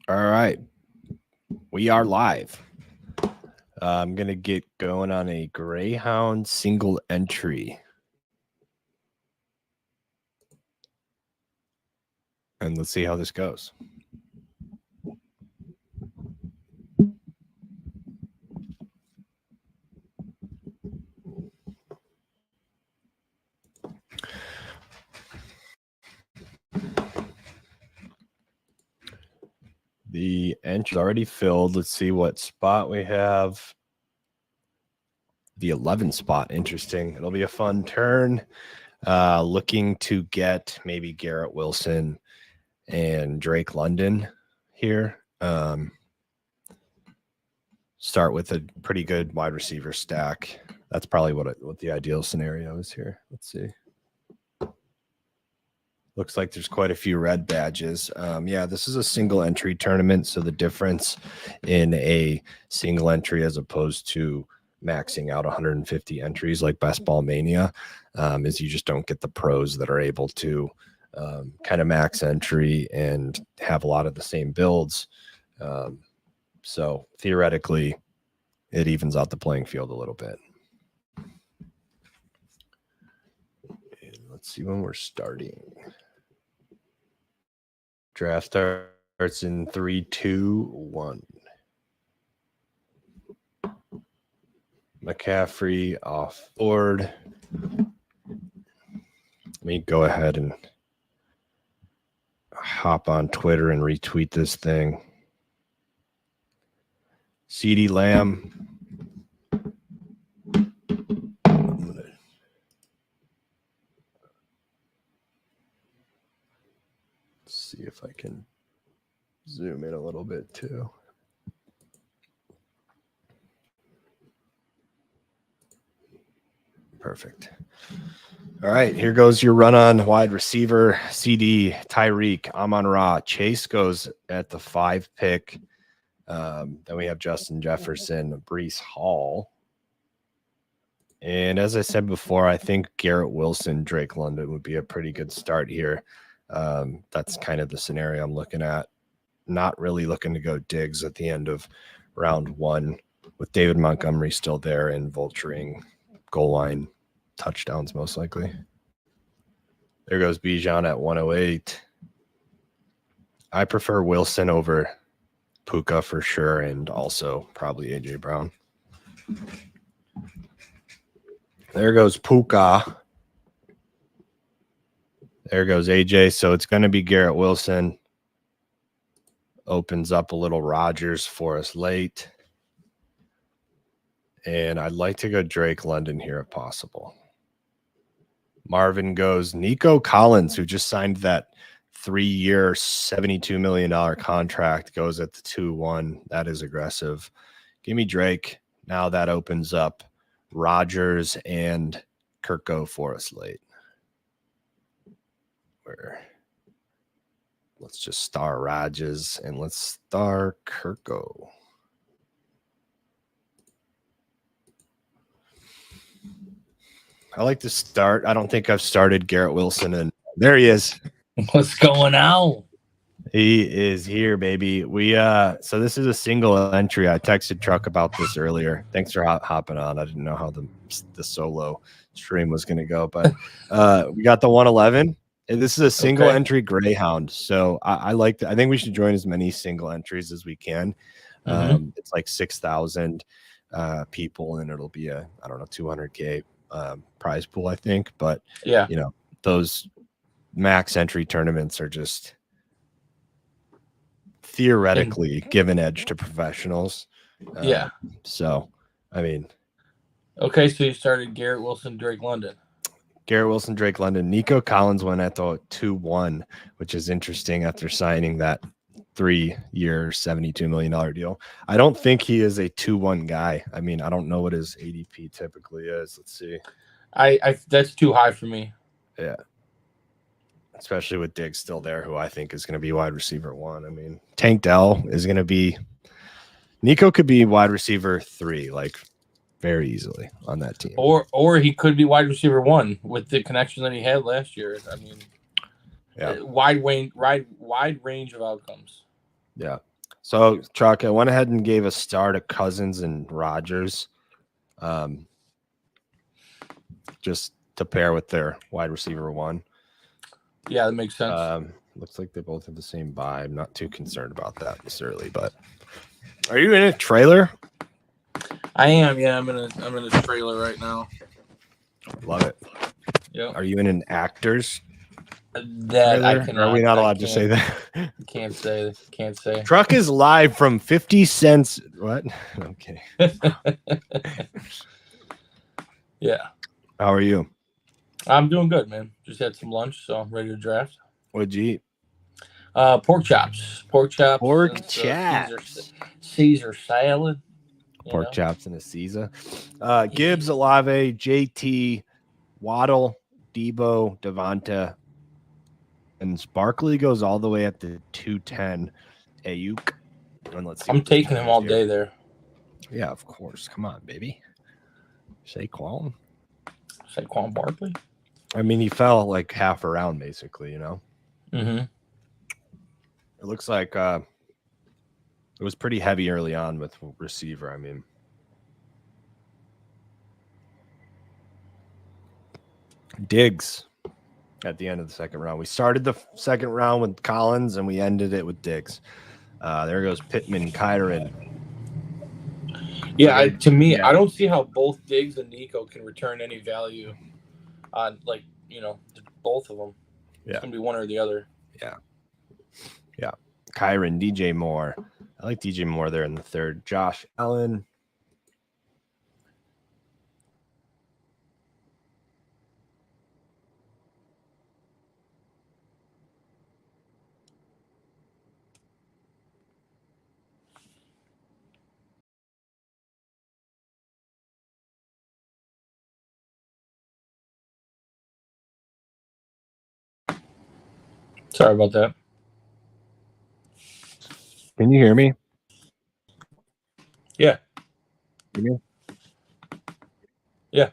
All right. We are live. I'm going to get going on a Greyhound single entry. And let's see how this goes. The entry is already filled. Let's see what spot we have. The 11 spot. Interesting. It'll be a fun turn. Looking to get maybe Garrett Wilson and Drake London here. Start with a pretty good wide receiver stack. That's probably what the ideal scenario is here. Let's see. Looks like there's quite a few red badges. Yeah, this is a single entry tournament. So the difference in a single entry as opposed to maxing out 150 entries like Best Ball Mania is you just don't get the pros that are able to kind of max entry and have a lot of the same builds. So theoretically, it evens out the playing field a little bit. And let's see when we're starting. Draft starts in 3, 2, 1. McCaffrey off board. Let me go ahead and hop on Twitter and retweet this thing. CeeDee Lamb. See if I can zoom in a little bit too. Perfect. All right, here goes your run on wide receiver. CD, Tyreek, Amon-Ra. Chase goes at the 5 pick. Then we have Justin Jefferson, Breece Hall. And as I said before, I think Garrett Wilson, Drake London would be a pretty good start here. That's kind of the scenario I'm looking at. Not really looking to go Diggs at the end of round 1 with David Montgomery still there and vulturing goal line touchdowns most likely. There goes Bijan at 108. I prefer Wilson over Puka for sure, and also probably AJ Brown. There goes Puka. There goes AJ. So it's going to be Garrett Wilson. Opens up a little Rodgers for us late. And I'd like to go Drake London here if possible. Marvin goes Nico Collins, who just signed that 3-year, $72 million contract, goes at the 2-1. That is aggressive. Give me Drake. Now that opens up Rodgers and Kirko for us late. Let's just star Rodgers and let's star Kirko. I like to start. I don't think I've started Garrett Wilson, and there he is. What's going on? He is here, baby. So this is a single entry. I texted Truck about this earlier. Thanks for hopping on. I didn't know how the solo stream was going to go, but we got the 111. And this is a single entry Greyhound. So I think we should join as many single entries as we can. It's like 6,000 people, and it'll be a 200K prize pool, I think. But yeah, those max entry tournaments are just theoretically give an edge to professionals. So I mean, okay, so you started Garrett Wilson, Drake London. Garrett Wilson, Drake London. Nico Collins went at the 2-1, which is interesting after signing that 3-year, $72 million deal. I don't think he is a 2-1 guy. I mean, I don't know what his ADP typically is. Let's see. I that's too high for me. Yeah. Especially with Diggs still there, who I think is going to be wide receiver 1. I mean, Tank Dell is going to be – Nico could be wide receiver 3, like very easily on that team. Or he could be wide receiver 1 with the connection that he had last year. I mean, wide range of outcomes. Yeah. So, Chuck, I went ahead and gave a star to Cousins and Rodgers, just to pair with their wide receiver one. Yeah, that makes sense. Looks like they both have the same vibe. I'm not too concerned about that necessarily, but are you in a trailer? I am. Yeah, I'm in a trailer right now. Love it. Yeah. Are you in an actor's That I trailer? cannot. Are we not allowed to say that? Can't say. Truck is live from 50 cents. What? Okay. Yeah. How are you? I'm doing good, man. Just had some lunch, so I'm ready to draft. What'd you eat? Pork chops. Pork chops. Caesar salad. Pork chops and a Caesar. Gibbs, Olave, JT, Waddle, Debo, Devonta, and Barkley goes all the way up to 210. Ayuk. And let's see. I'm taking him all day there. Yeah, of course. Come on, baby. Saquon Barkley. I mean, he fell like half a round, basically, you know? Mm-hmm. It looks like it was pretty heavy early on with receiver. I mean, Diggs at the end of the second round. We started the second round with Collins, and we ended it with Diggs. There goes Pittman, Kyron. Yeah, I don't see how both Diggs and Nico can return any value on, like, both of them. Yeah. It's going to be one or the other. Yeah. Kyron, DJ Moore. I like DJ Moore there in the third. Josh Allen. Sorry about that. Can you hear me? Yeah. Hear me? Yeah.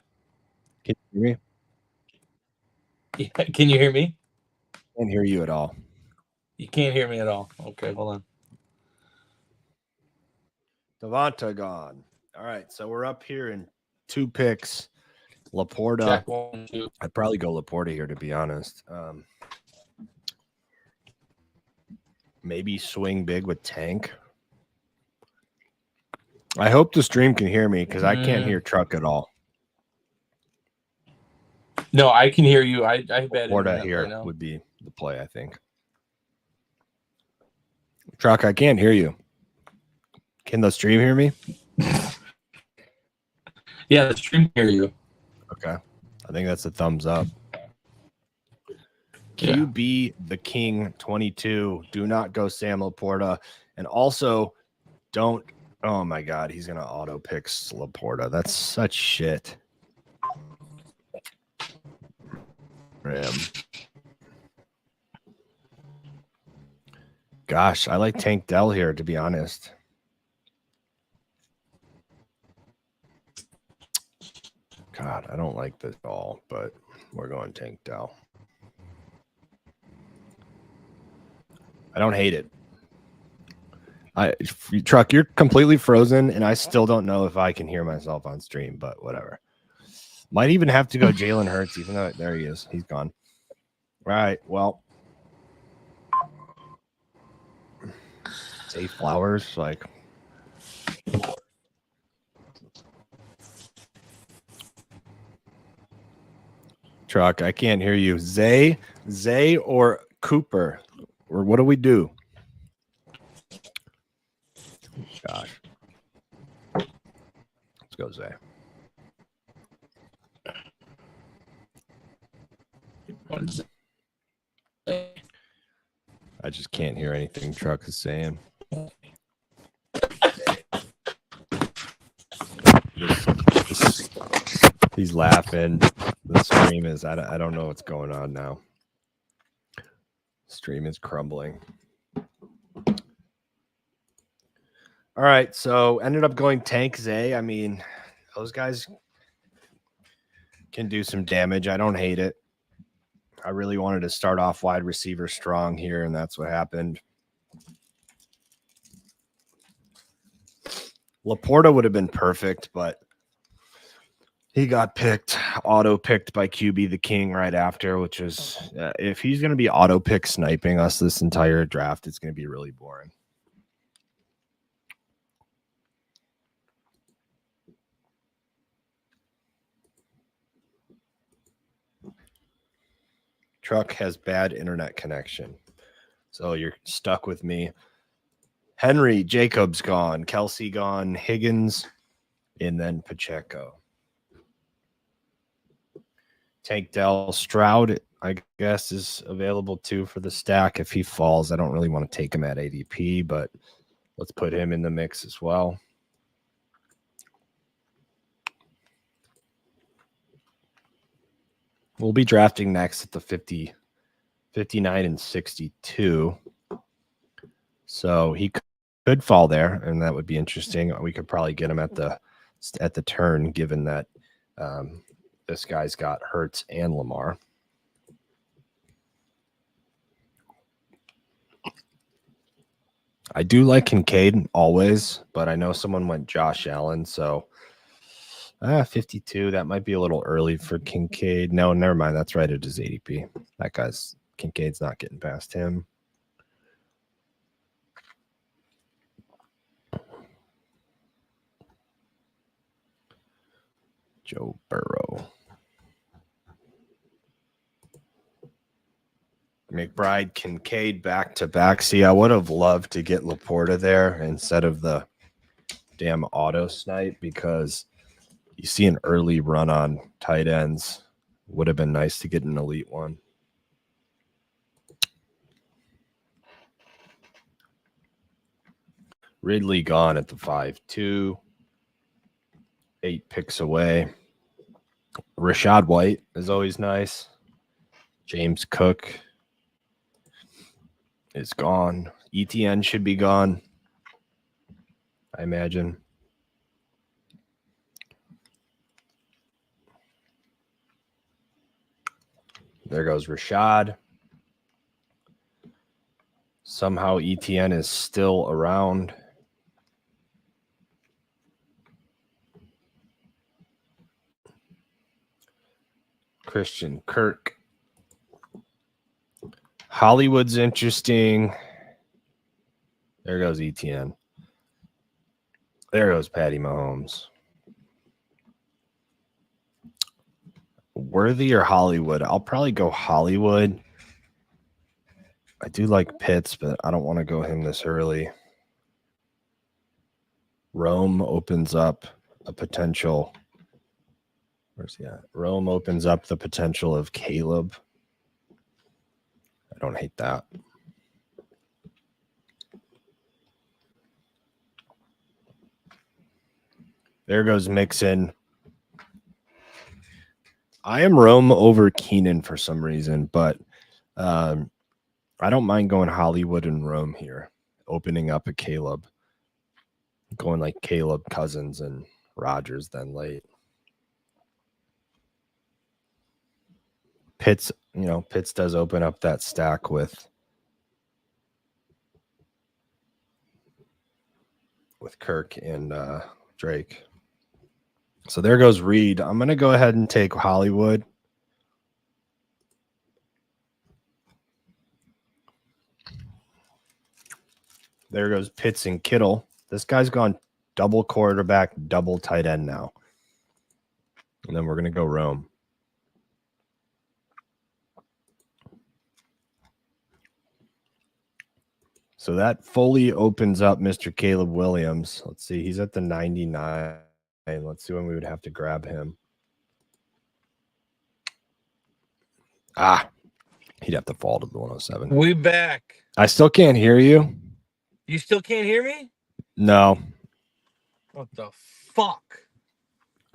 Can you hear me? Yeah. Can you hear me? Can't hear you at all. You can't hear me at all. Okay, hold on. Devonta gone. All right, so we're up here in 2 picks. Laporta. Check 1, 2. I'd probably go Laporta here, to be honest. Maybe swing big with Tank. I hope the stream can hear me because I can't hear Truck at all. No, I can hear you. I have bad Laporta here right would be the play, I think. Truck, I can't hear you. Can the stream hear me? Yeah, the stream can hear you. Okay. I think that's a thumbs up. Yeah. QB the King 22. Do not go Sam Laporta. And also don't. Oh my God, he's gonna auto pick Laporta. That's such shit. Ram. Gosh, I like Tank Dell here, to be honest. God, I don't like this at all, but we're going Tank Dell. I don't hate it. Truck, you're completely frozen, and I still don't know if I can hear myself on stream, but whatever. Might even have to go Jalen Hurts, even though there he is. He's gone. All right, well. Say Flowers, like. Truck, I can't hear you. Zay or Cooper? Or what do we do? Gosh. Let's go Zay. I just can't hear anything Truck is saying. He's laughing. The stream is, I don't know what's going on now. Stream is crumbling. All right, so ended up going Tank Zay. I mean, those guys can do some damage. I don't hate it. I really wanted to start off wide receiver strong here, and that's what happened. Laporta would have been perfect, but he got auto picked by QB the King right after, which is if he's going to be auto pick sniping us this entire draft, it's going to be really boring. Truck has bad internet connection, so you're stuck with me. Henry Jacobs gone, Kelsey gone, Higgins, and then Pacheco. Tank Dell Stroud, I guess, is available too for the stack if he falls. I don't really want to take him at ADP, but let's put him in the mix as well. We'll be drafting next at the 50, 59 and 62. So he could fall there, and that would be interesting. We could probably get him at the turn, given that this guy's got Hurts and Lamar. I do like Kincaid always, but I know someone went Josh Allen, so 52. That might be a little early for Kincaid. No, never mind. That's right. It is ADP. That guy's Kincaid's not getting past him. Joe Burrow. McBride, Kincaid back to back. See, I would have loved to get Laporta there instead of the damn auto snipe, because you see an early run on tight ends. Would have been nice to get an elite one. Ridley gone at the 5-2. 8 picks away. Rashad White is always nice. James Cook is gone. ETN should be gone, I imagine. There goes Rashad. Somehow ETN is still around. Christian Kirk. Hollywood's interesting. There goes ETN. There goes Patty Mahomes. Worthy or Hollywood? I'll probably go Hollywood. I do like Pitts, but I don't want to go him this early. Rome opens up a potential. Where's he at? Rome opens up the potential of Caleb. I don't hate that. There goes Mixon. I am Rome over Keenan for some reason, but I don't mind going Hollywood and Rome here, opening up a Caleb, going like Caleb, Cousins, and Rodgers then late. Pitts does open up that stack with Kirk and Drake. So there goes Reed. I'm going to go ahead and take Hollywood. There goes Pitts and Kittle. This guy's gone double quarterback, double tight end now. And then we're going to go Rome. So that fully opens up Mr. Caleb Williams. Let's see. He's at the 99. Let's see when we would have to grab him. He'd have to fall to the 107. We back. I still can't hear you. You still can't hear me? No. What the fuck?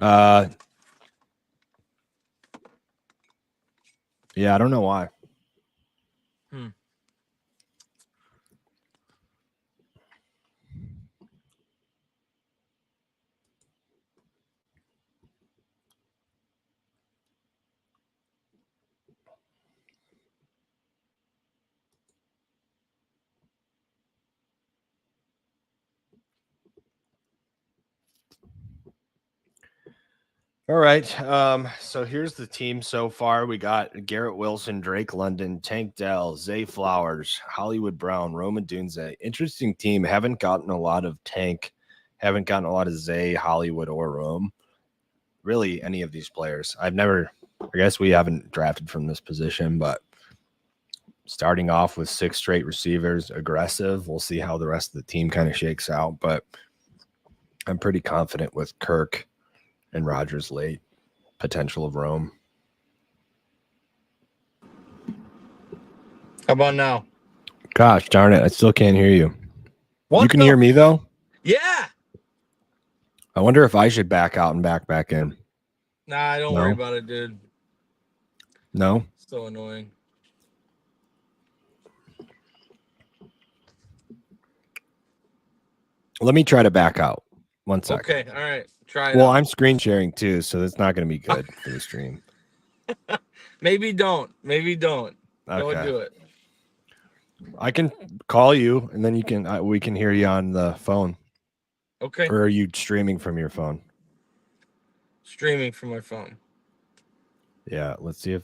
Yeah, I don't know why. All right. So here's the team so far. We got Garrett Wilson, Drake London, Tank Dell, Zay Flowers, Hollywood Brown, Roman Dunze. Interesting team. Haven't gotten a lot of Tank, haven't gotten a lot of Zay, Hollywood, or Rome. Really, any of these players. I guess we haven't drafted from this position, but starting off with 6 straight receivers, aggressive. We'll see how the rest of the team kind of shakes out, but I'm pretty confident with Kirk and Rodgers late. Potential of Rome. How about now? Gosh darn it, I still can't hear you. What you can hear me though? Yeah. I wonder if I should back out and back in. Nah, don't worry about it, dude. No? So annoying. Let me try to back out. 1 second. Okay, all right. Try it Well, out. I'm screen sharing too, so it's not going to be good for the stream. Maybe don't. Maybe don't. Okay. Don't do it. I can call you, and then you can we can hear you on the phone. Okay. Or are you streaming from your phone? Streaming from my phone. Yeah, let's see if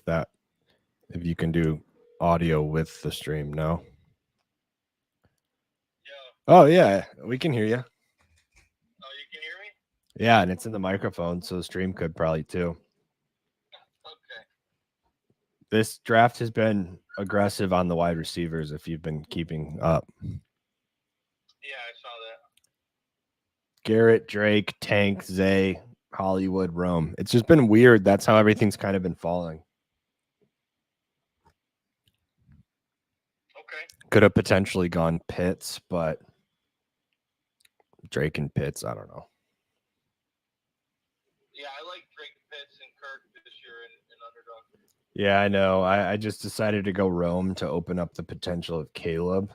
you can do audio with the stream. No? Yeah. Oh, yeah, we can hear you. Oh, you can hear me? Yeah, and it's in the microphone, so the stream could probably too. Okay. This draft has been aggressive on the wide receivers if you've been keeping up. Yeah, I saw that. Garrett, Drake, Tank, Zay, Hollywood, Rome. It's just been weird. That's how everything's kind of been falling. Okay. Could have potentially gone Pitts, but Drake and Pitts, I don't know. Yeah, I like Drake, Pitts, and Kirk this year in Underdog. Yeah, I know. I just decided to go Rome to open up the potential of Caleb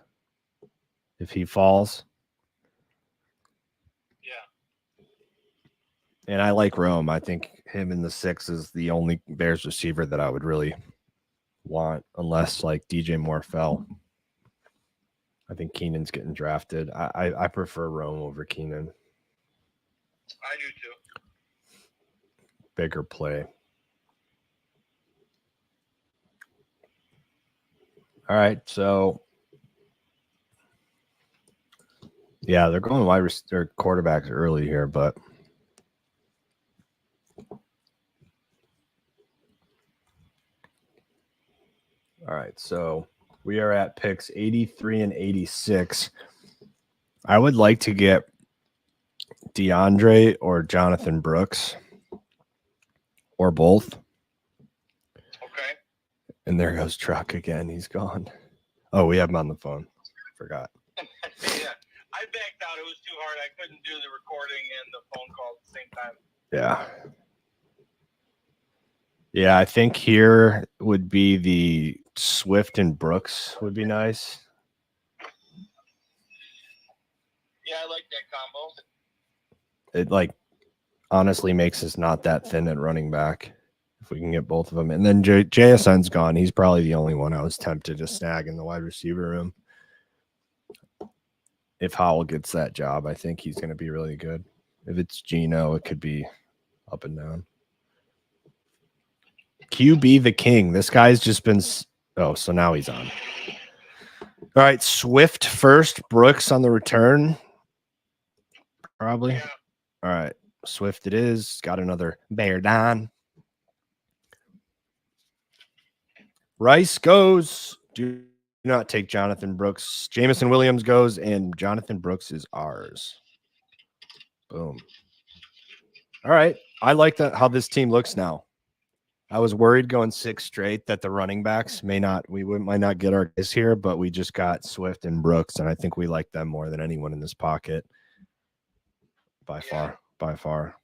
if he falls. Yeah. And I like Rome. I think him in the 6 is the only Bears receiver that I would really want, unless like DJ Moore fell. I think Keenan's getting drafted. I prefer Rome over Keenan. I do too. Bigger play. All right, so yeah, they're going they're quarterbacks early here, but all right, so we are at picks 83 and 86. I would like to get DeAndre or Jonathan Brooks or both. Okay. And there goes Truck again. He's gone. Oh, we have him on the phone. Forgot. Yeah, I backed out. It was too hard. I couldn't do the recording and the phone call at the same time. Yeah. Yeah, I think here would be the Swift and Brooks would be nice. Yeah, I like that combo. It like honestly makes us not that thin at running back if we can get both of them. And then JSN's gone. He's probably the only one I was tempted to snag in the wide receiver room. If Howell gets that job, I think he's going to be really good. If it's Geno, it could be up and down. QB the king. This guy's just been so now he's on. All right, Swift first, Brooks on the return. Probably. Yeah. All right, Swift it is. Got another Bear Don. Rice goes. Do not take Jonathan Brooks. Jameson Williams goes, and Jonathan Brooks is ours. Boom. All right. I like that how this team looks now. I was worried going 6 straight that the running backs might not get our guys here, but we just got Swift and Brooks, and I think we like them more than anyone in this pocket. By far.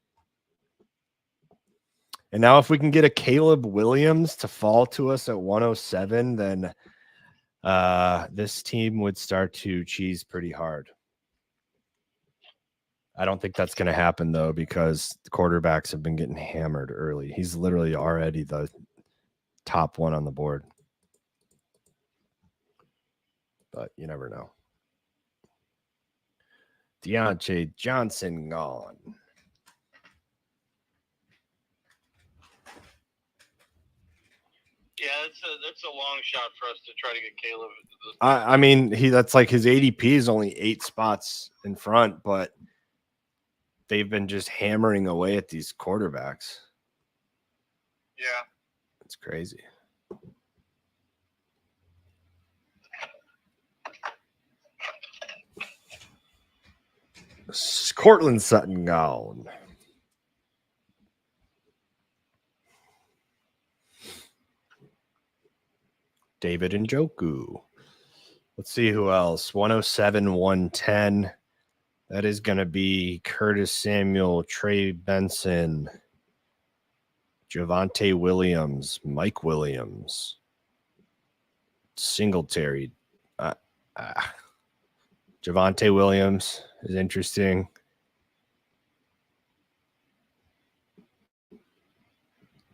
And now if we can get a Caleb Williams to fall to us at 107, then this team would start to cheese pretty hard. I don't think that's going to happen, though, because the quarterbacks have been getting hammered early. He's literally already the top one on the board. But you never know. Deontay Johnson gone. that's a long shot for us to try to get Caleb. I mean, that's like his ADP is only 8 spots in front, but they've been just hammering away at these quarterbacks. Yeah. It's crazy. Cortland Sutton gone. David Njoku. Let's see who else. 107, 110. That is going to be Curtis Samuel, Trey Benson, Javonte Williams, Mike Williams, Singletary. Javonte Williams is interesting.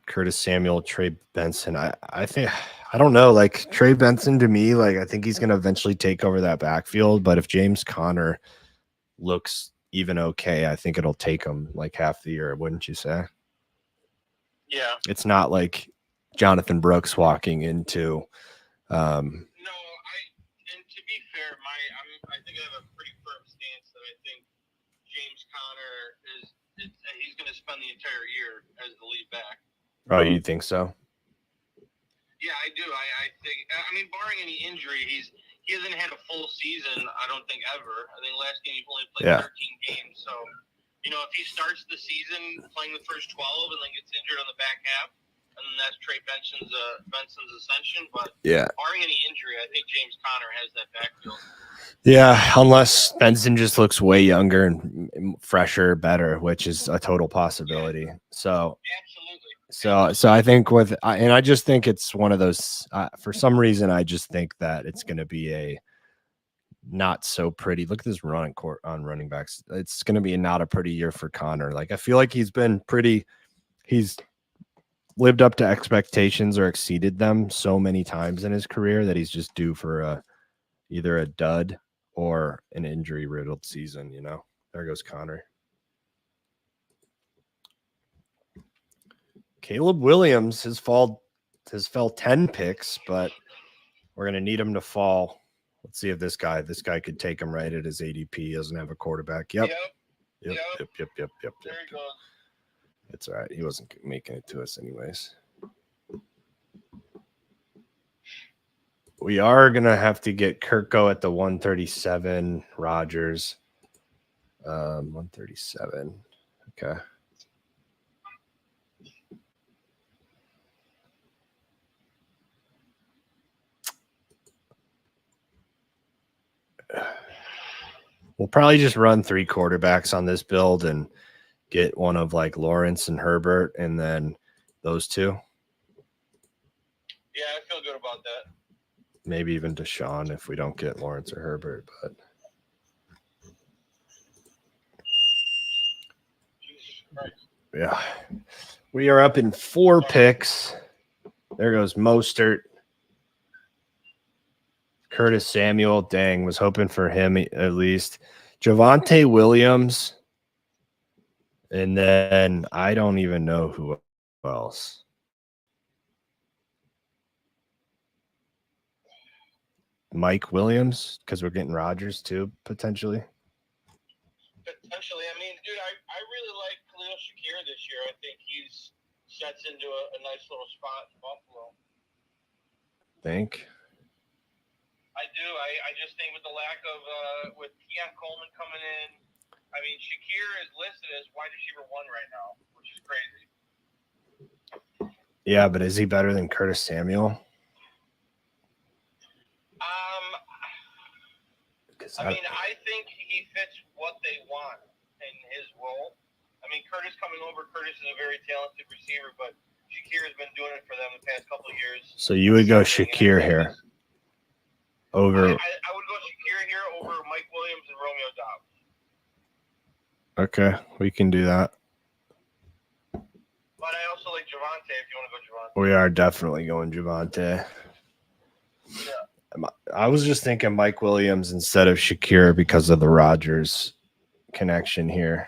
Curtis Samuel, Trey Benson. I think, I don't know, like Trey Benson to me, like I think he's going to eventually take over that backfield, but if James Conner looks even okay, I think it'll take him like half the year, wouldn't you say? Yeah. It's not like Jonathan Brooks walking into No, and to be fair, I think I have a pretty firm stance that I think James Conner he's going to spend the entire year as the lead back. Oh, you think so? Yeah, I do. I think. I mean, barring any injury, he hasn't had a full season. I don't think ever. I think last game he only played 13 games. So, if he starts the season playing the first 12 and then gets injured on the back half, and then that's Trey Benson's ascension. But barring any injury, I think James Conner has that backfield. Yeah, unless Benson just looks way younger and fresher, better, which is a total possibility. So absolutely. So I think I just think it's one of those. For some reason, I just think that it's going to be a not so pretty. Look at this running court on running backs. It's going to be not a pretty year for Connor. Like I feel like he's been pretty. He's lived up to expectations or exceeded them so many times in his career that he's just due for either a dud or an injury riddled season. There goes Connor. Caleb Williams has fell 10 picks, but we're going to need him to fall. Let's see if this guy could take him right at his ADP. He doesn't have a quarterback. Yep. There he goes. It's all right. He wasn't making it to us anyways. We are going to have to get Kirko at the 137, Rodgers. 137. Okay. We'll probably just run 3 quarterbacks on this build and get one of like Lawrence and Herbert and then those 2. Yeah, I feel good about that. Maybe even Deshaun if we don't get Lawrence or Herbert, but yeah. We are up in 4 picks. There goes Mostert. Curtis Samuel, dang, was hoping for him at least. Javonte Williams. And then I don't even know who else. Mike Williams, because we're getting Rodgers too, potentially. Potentially. I mean, dude, I really like Khalil Shakir this year. I think he's sets into a nice little spot in Buffalo. Think? I do. I just think with the lack of with Keon Coleman coming in, I mean Shakir is listed as wide receiver 1 right now, which is crazy. Yeah, but is he better than Curtis Samuel? I think he fits what they want in his role. I mean, Curtis is a very talented receiver, but Shakir has been doing it for them the past couple of years. So you would go Shakir here. Over. I would go Shakir here over Mike Williams and Romeo Doubs. Okay, we can do that. But I also like Javonte if you want to go Javonte. We are definitely going Javonte. Yeah. I was just thinking Mike Williams instead of Shakir because of the Rodgers connection here.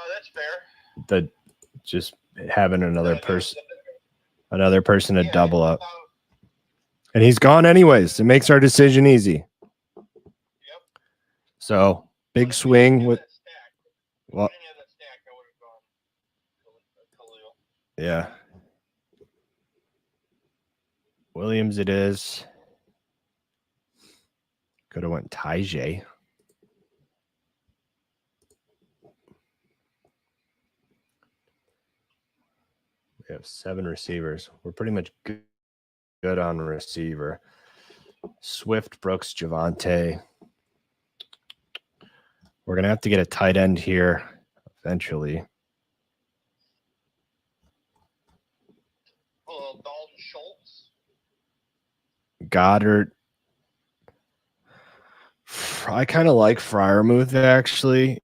That's fair. Just having another person. Another person to double up. And he's gone anyways. It makes our decision easy. Yep. So big swing with. Well, yeah. Williams it is. Could have went Tajay. We have 7 receivers. We're pretty much good on receiver. Swift, Brooks, Javante. We're going to have to get a tight end here eventually. Dalton Schultz. Goddard. I kind of like Freiermuth, actually.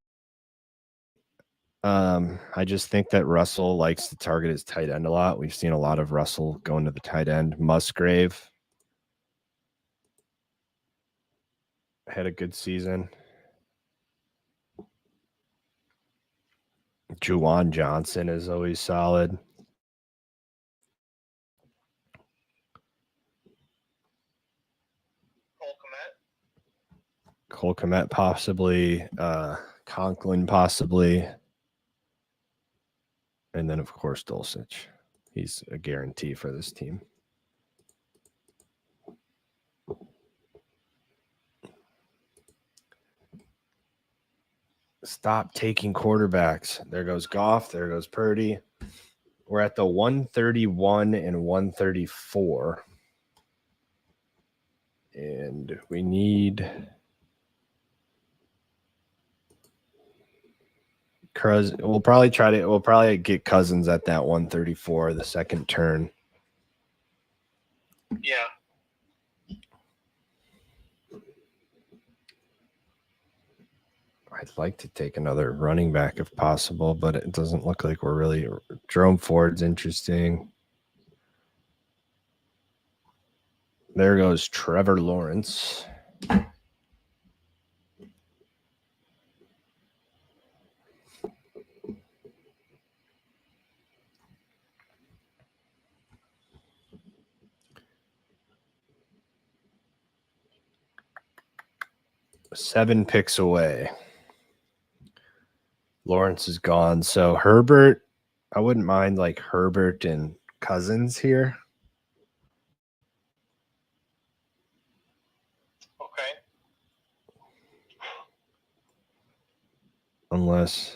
I just think that Russell likes to target his tight end a lot. We've seen a lot of Russell going to the tight end. Musgrave had a good season. Juwan Johnson is always solid. Cole Kmet possibly. Conklin possibly. And then, of course, Dulcich. He's a guarantee for this team. Stop taking quarterbacks. There goes Goff. There goes Purdy. We're at the 131 and 134. And we need we'll probably get Cousins at that 134, the second turn. Yeah. I'd like to take another running back if possible, but it doesn't look like we're really. Jerome Ford's interesting. There goes Trevor Lawrence. Seven picks away. Lawrence is gone. So Herbert, I wouldn't mind like Herbert and Cousins here. Okay. Unless,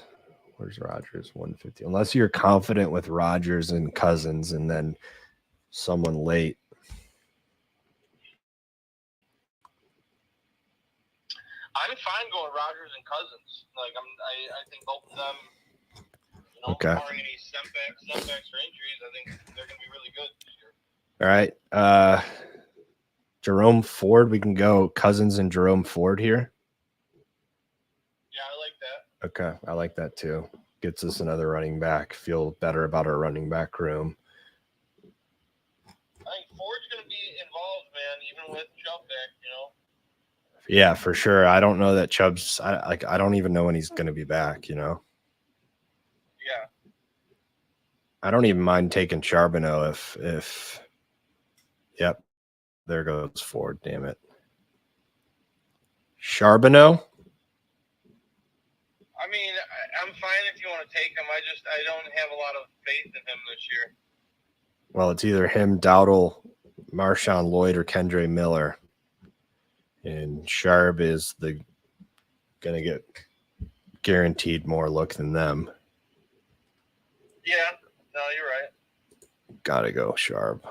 where's Rodgers? 150. Unless you're confident with Rodgers and Cousins and then someone late. I'm fine going Rodgers and Cousins. Like I think both of them, okay. Barring any setbacks or injuries, I think they're going to be really good this year. All right. Jerome Ford, we can go Cousins and Jerome Ford here. Yeah, I like that. Okay, I like that too. Gets us another running back. Feel better about our running back room. I think Ford's going to be involved, man, even with Chubb back, Yeah, for sure. I don't know that Chubb's. I don't even know when he's going to be back. Yeah. I don't even mind taking Charbonneau if. Yep, there goes Ford. Damn it, Charbonneau. I mean, I'm fine if you want to take him. I don't have a lot of faith in him this year. Well, it's either him, Dowdle, Marshawn Lloyd, or Kendre Miller. And Sharp is going to get guaranteed more look than them. Yeah, no, you're right. Got to go Sharp.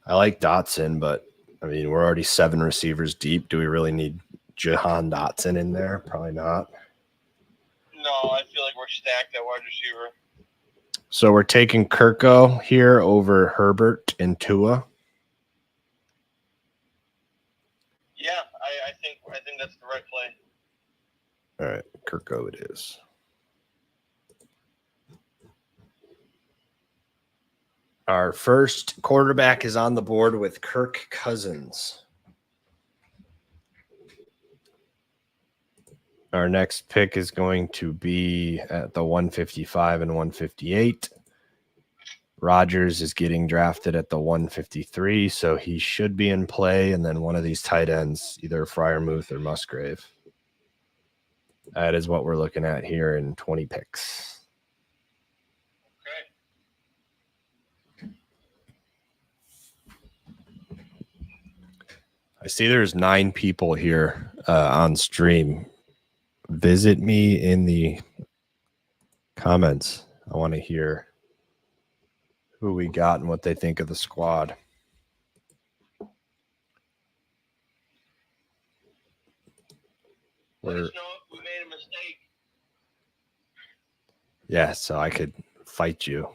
I like Dotson, but, I mean, we're already 7 receivers deep. Do we really need Jahan Dotson in there? Probably not. No, I feel like we're stacked at wide receiver. So we're taking Kirko here over Herbert and Tua. Yeah, I think that's the right play. All right, Kirko it is. Our first quarterback is on the board with Kirk Cousins. Our next pick is going to be at the 155 and 158. Rodgers is getting drafted at the 153, so he should be in play. And then one of these tight ends, either Freiermuth or Musgrave. That is what we're looking at here in 20 picks. Okay. I see there's 9 people here on stream. Visit me in the comments. I want to hear who we got and what they think of the squad. Let us know if we made a mistake. Yeah, so I could fight you.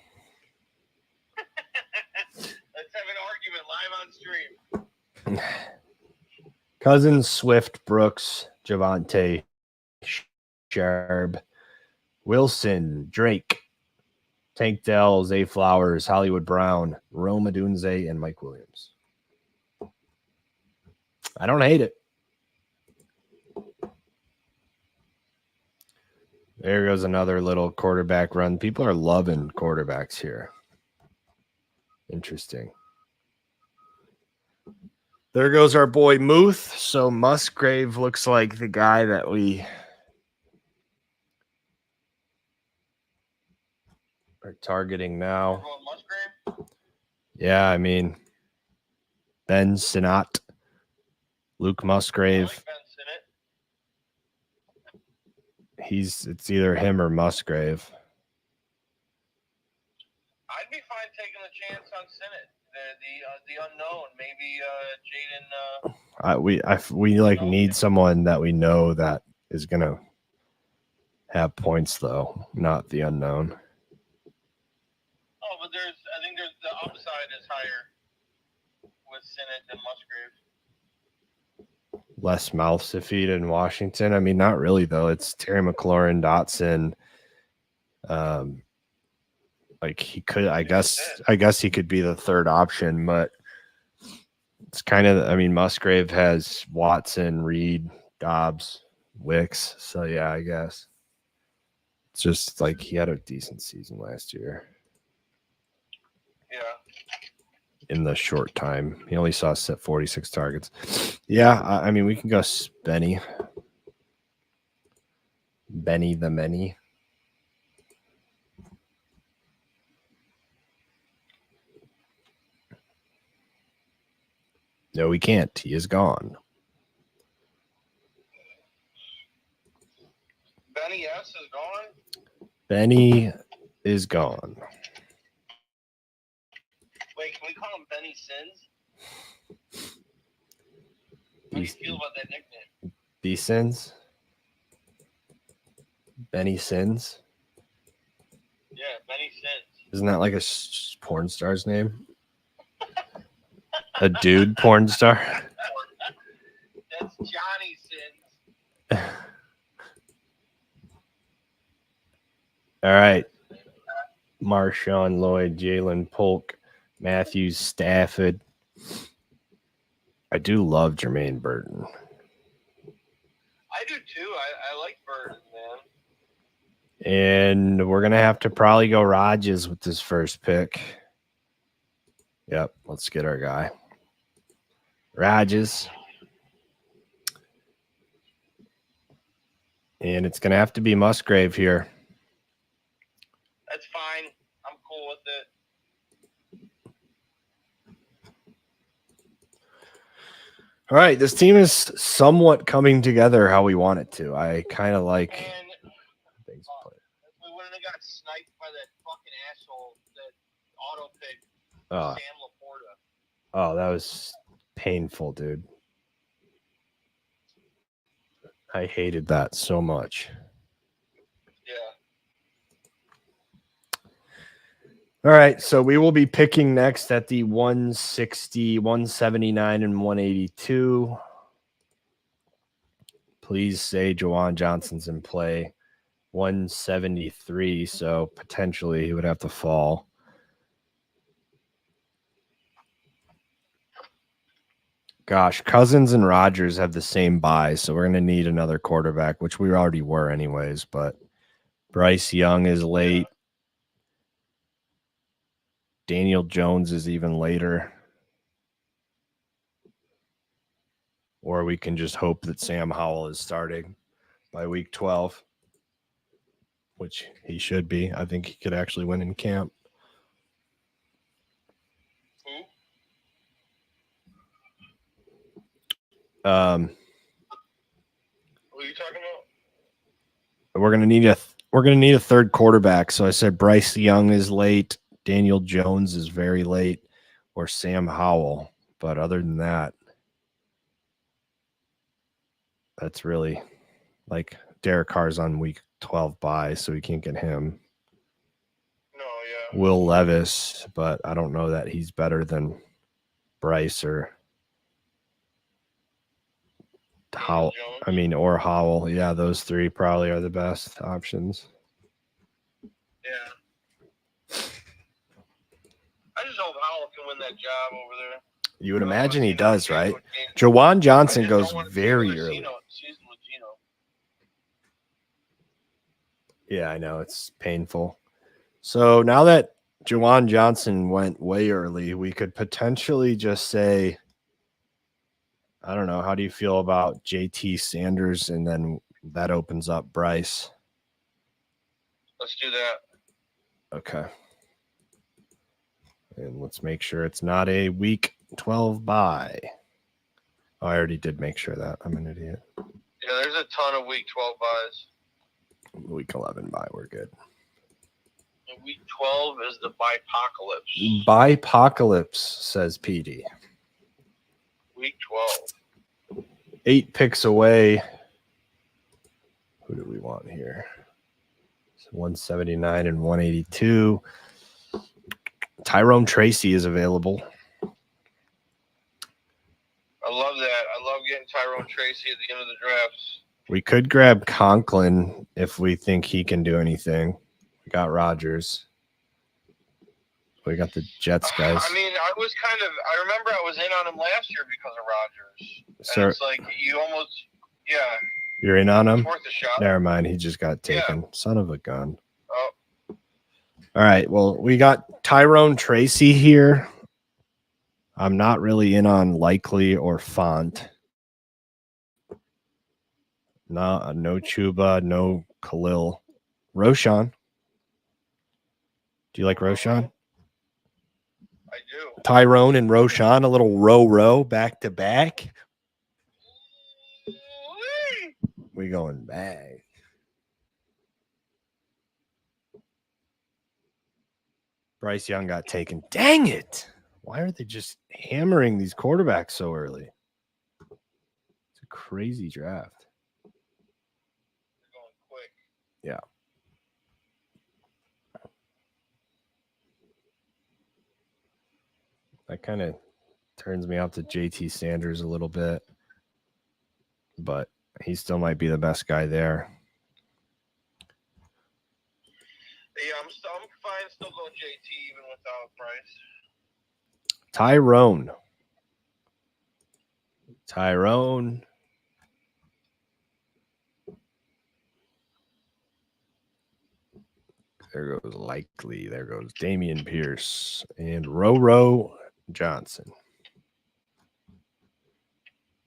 Let's have an argument live on stream. Cousins, Swift, Brooks, Javonte, Sharb, Wilson, Drake, Tank Dell, Zay Flowers, Hollywood Brown, Rome Odunze, and Mike Williams. I don't hate it. There goes another little quarterback run. People are loving quarterbacks here. Interesting. There goes our boy Muth. So Musgrave looks like the guy that we are targeting now. Yeah, I mean, Ben Sinnott, Luke Musgrave. It's either him or Musgrave. I'd be fine taking a chance on Sinnott, the unknown. Maybe Jaden. We like need someone that we know that is gonna have points though, not the unknown. Oh, but I think the upside is higher with Sinnott than Musgrave. Less mouths to feed in Washington. I mean, not really though. It's Terry McLaurin, Dotson. Like he could, I guess he could be the third option, but it's kind of. I mean, Musgrave has Watson, Reed, Dobbs, Wicks. So yeah, I guess it's just like he had a decent season last year. Yeah. In the short time, he only saw 46 targets. Yeah, I mean, we can go Benny the Many. No, we can't. He is gone. Benny S is gone. Benny is gone. Wait, can we call him Benny Sins? How do you feel about that nickname? B Sins? Benny Sins? Yeah, Benny Sins. Isn't that like a porn star's name? A dude porn star? That's Johnny Sins. All right. Marshawn Lloyd, Jalen Polk, Matthews, Stafford. I do love Jermaine Burton. I do too. I like Burton, man. And we're going to have to probably go Rodgers with this first pick. Yep, let's get our guy. Rodgers. And it's going to have to be Musgrave here. That's fine. I'm cool with it. All right, this team is somewhat coming together how we want it to. I kind of like things. We wouldn't have got sniped by that fucking asshole that auto picked Sam Laporta. Oh, that was painful, dude. I hated that so much. Yeah. All right, so we will be picking next at the 160, 179, and 182. Please say Juwan Johnson's in play. 173, so potentially he would have to fall. Gosh, Cousins and Rodgers have the same bye, so we're going to need another quarterback, which we already were anyways, but Bryce Young is late. Daniel Jones is even later. Or we can just hope that Sam Howell is starting by week 12, which he should be. I think he could actually win in camp. Who are you talking about? We're gonna need a third quarterback. So I said Bryce Young is late, Daniel Jones is very late, or Sam Howell. But other than that, that's really like Derek Carr's on week 12 bye, so we can't get him. No, yeah. Will Levis, but I don't know that he's better than Bryce or Howell. I mean, or Howell. Yeah, those three probably are the best options. Yeah. I just hope Howell can win that job over there. You would imagine he does, right? Jawan Johnson goes very early. Yeah, I know. It's painful. So now that Jawan Johnson went way early, we could potentially just say, I don't know, how do you feel about JT Sanders? And then that opens up Bryce. Let's do that. Okay. And let's make sure it's not a week 12 bye. Oh, I already did make sure that. I'm an idiot. Yeah, there's a ton of week 12 buys. Week 11 bye, we're good. And week 12 is the bipocalypse. Bipocalypse, says PD. Week 12. 8 picks away. Who do we want here? So 179 and 182. Tyrone Tracy is available. I love that. I love getting Tyrone Tracy at the end of the drafts. We could grab Conklin if we think he can do anything. We got Rodgers. We got the Jets guys. I mean, I remember I was in on him last year because of Rodgers. So it's like you almost, yeah. You're in on him? It's worth a shot. Never mind. He just got taken. Yeah. Son of a gun. Oh. All right. Well, we got Tyrone Tracy here. I'm not really in on Likely or Font. No Chuba, no Khalil. Roshan. Do you like Roshan? I do. Tyrone and Roshan, a little row back to back. We going back. Bryce Young got taken. Dang it. Why are they just hammering these quarterbacks so early? It's a crazy draft. They're going quick. Yeah. That kind of turns me off to JT Sanders a little bit, but he still might be the best guy there. Yeah, I'm fine still going JT even without Bryce. Tyrone. There goes Likely. There goes Damian Pierce and Roro Johnson.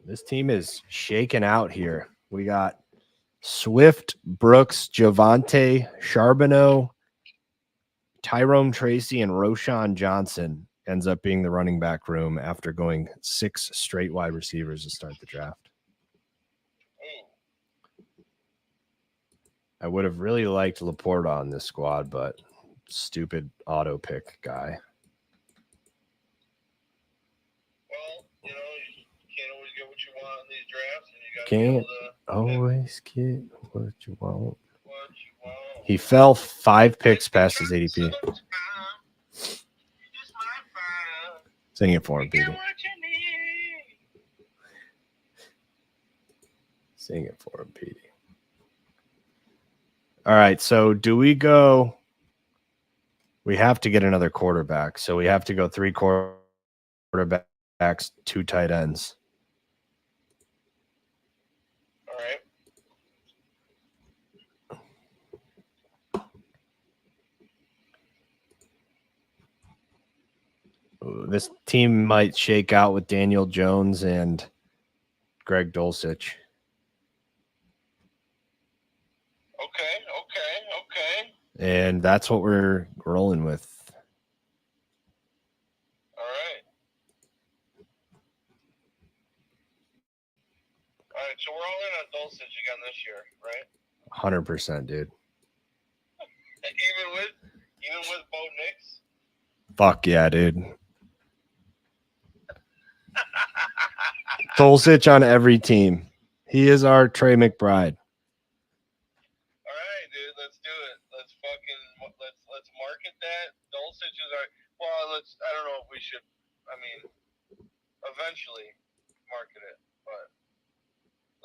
This team is shaken out here. We got Swift, Brooks, Javonte, Charbonneau, Tyrone Tracy, and Roshan Johnson ends up being the running back room after going 6 straight wide receivers to start the draft. I would have really liked Laporta on this squad, but stupid auto pick guy. Well, you can't always get what you want in these drafts, and you got to be able to always get what you want. He fell 5 picks past his ADP. Sing it for him, Peter. Sing it for him, Petey. All right, so do we go? We have to get another quarterback, so we have to go 3 quarterbacks, 2 tight ends. This team might shake out with Daniel Jones and Greg Dulcich. Okay. And that's what we're rolling with. All right, so we're all in on Dulcich again this year, right? 100%, dude. Even with Bo Nix? Fuck yeah, dude. Dulcich on every team. He is our Trey McBride. All right, dude, let's do it. Let's market that. Dulcich is our. Well, I don't know if we should. I mean, eventually market it, but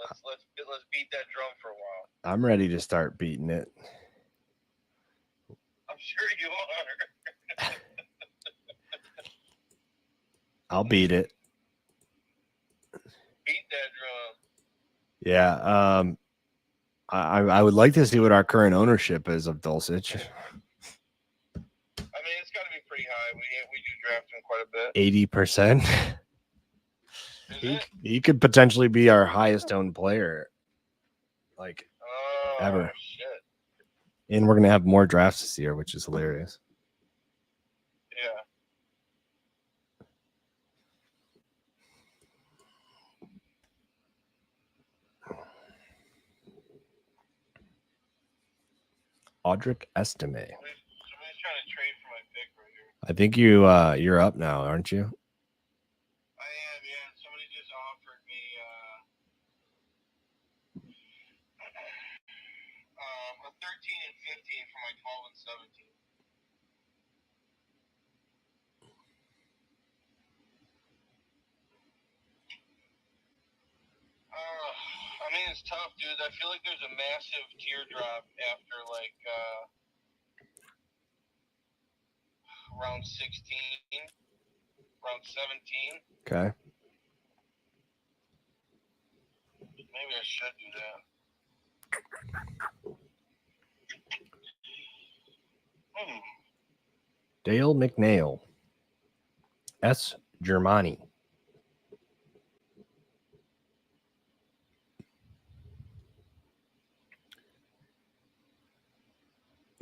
let's beat that drum for a while. I'm ready to start beating it. I'm sure you are. I'll beat it. Beat that drum. Yeah. I would like to see what our current ownership is of Dulcich. I mean, it's got to be pretty high. We do draft him quite a bit. 80%. He could potentially be our highest owned player, like ever. Shit. And we're gonna have more drafts this year, which is hilarious. Yeah. Audric Estime. Somebody's trying to trade for my pick right here. I think you're up now, aren't you? I am, yeah. Somebody just offered me a 13 and 15 for my 12 and 17. I mean, it's tough, dude. I feel like there's a massive teardrop after round 16, round 17. Okay. Maybe I should do that. Dale McNeil. S. Germani.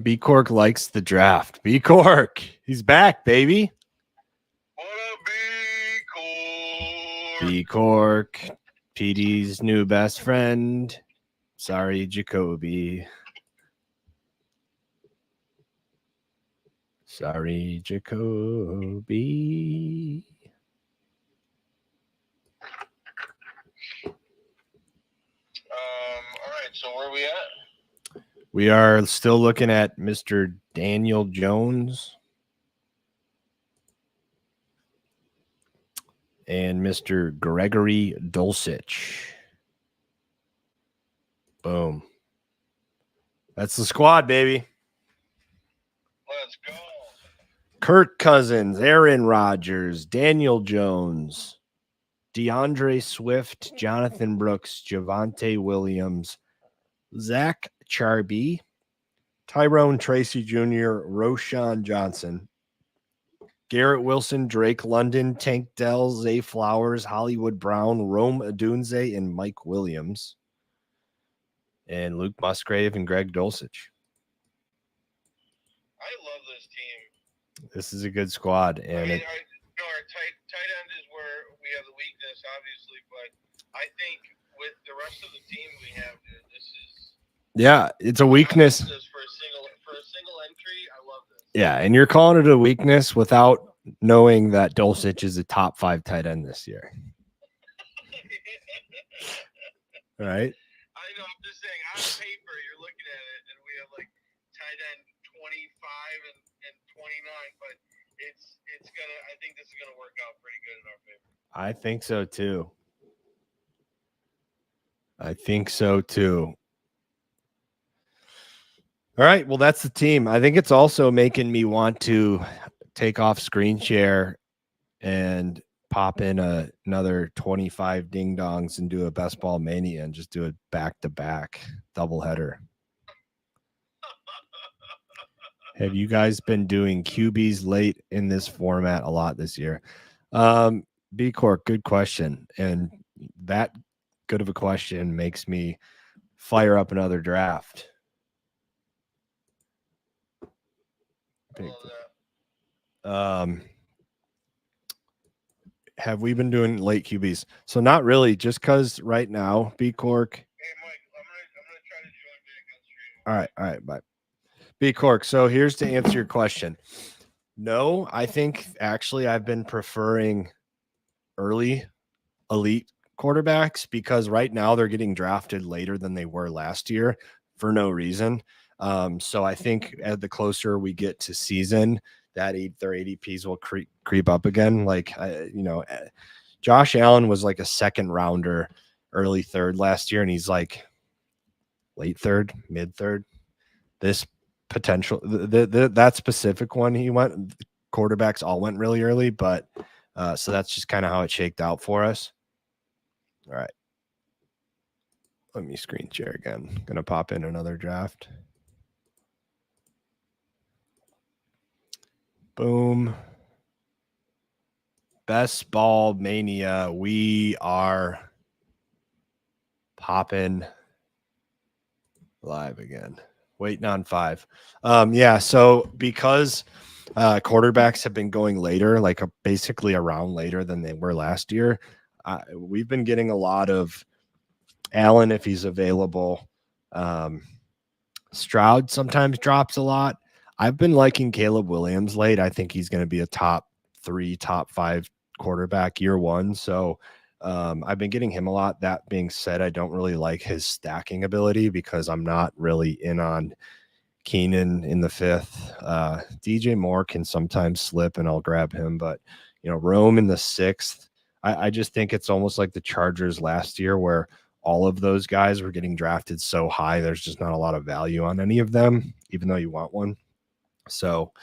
B Cork likes the draft. B Cork, he's back, baby. What up, B Cork? B Cork, PD's new best friend. Sorry, Jacoby. Sorry, Jacoby. All right, so where are we at? We are still looking at Mr. Daniel Jones and Mr. Gregory Dulcich. Boom. That's the squad, baby. Let's go. Kirk Cousins, Aaron Rodgers, Daniel Jones, DeAndre Swift, Jonathan Brooks, Javonte Williams, Zach Charby, Tyrone Tracy Jr., Roshan Johnson, Garrett Wilson, Drake London, Tank Dell, Zay Flowers, Hollywood Brown, Rome Odunze, and Mike Williams, and Luke Musgrave and Greg Dulcich. I love this team. This is a good squad. And I mean, our tight end is where we have the weakness, obviously, but I think with the rest of the team we have, dude, this is... Yeah, it's a weakness. For a single entry, I love this. Yeah, and you're calling it a weakness without knowing that Dulcich is a top 5 tight end this year. Right? I know, I'm just saying, on paper, you're looking at it, and we have like tight end 25 and 29, but it's gonna, I think this is gonna work out pretty good in our favor. I think so too. I think so too. All right, well, that's the team. I think it's also making me want to take off screen share and pop in another 25 ding dongs and do a best ball mania and just do a back-to-back doubleheader. Have you guys been doing QBs late in this format a lot this year? B Cork, good question. And that good of a question makes me fire up another draft. Have we been doing late QBs? So not really, just because right now, B Cork. Hey Mike, I'm gonna try to join back on stream. All right, bye. B Cork. So here's to answer your question. No, I think actually I've been preferring early elite quarterbacks because right now they're getting drafted later than they were last year for no reason. So I think as the closer we get to season, that their ADPs will creep up again. Like, Josh Allen was like a second rounder, early third last year, and he's like late third, mid third. This potential, that specific one, he went, quarterbacks all went really early, but so that's just kind of how it shaked out for us. All right. Let me screen share again. Gonna pop in another draft. Boom. Best ball mania. We are popping live again. Waiting on 5. Yeah, so because quarterbacks have been going later, like basically a round later than they were last year, we've been getting a lot of Allen if he's available. Stroud sometimes drops a lot. I've been liking Caleb Williams late. I think he's going to be a top 3, top 5 quarterback year one. So I've been getting him a lot. That being said, I don't really like his stacking ability because I'm not really in on Keenan in the 5th. DJ Moore can sometimes slip and I'll grab him, but Rome in the 6th. I just think it's almost like the Chargers last year where all of those guys were getting drafted so high. There's just not a lot of value on any of them, even though you want one. So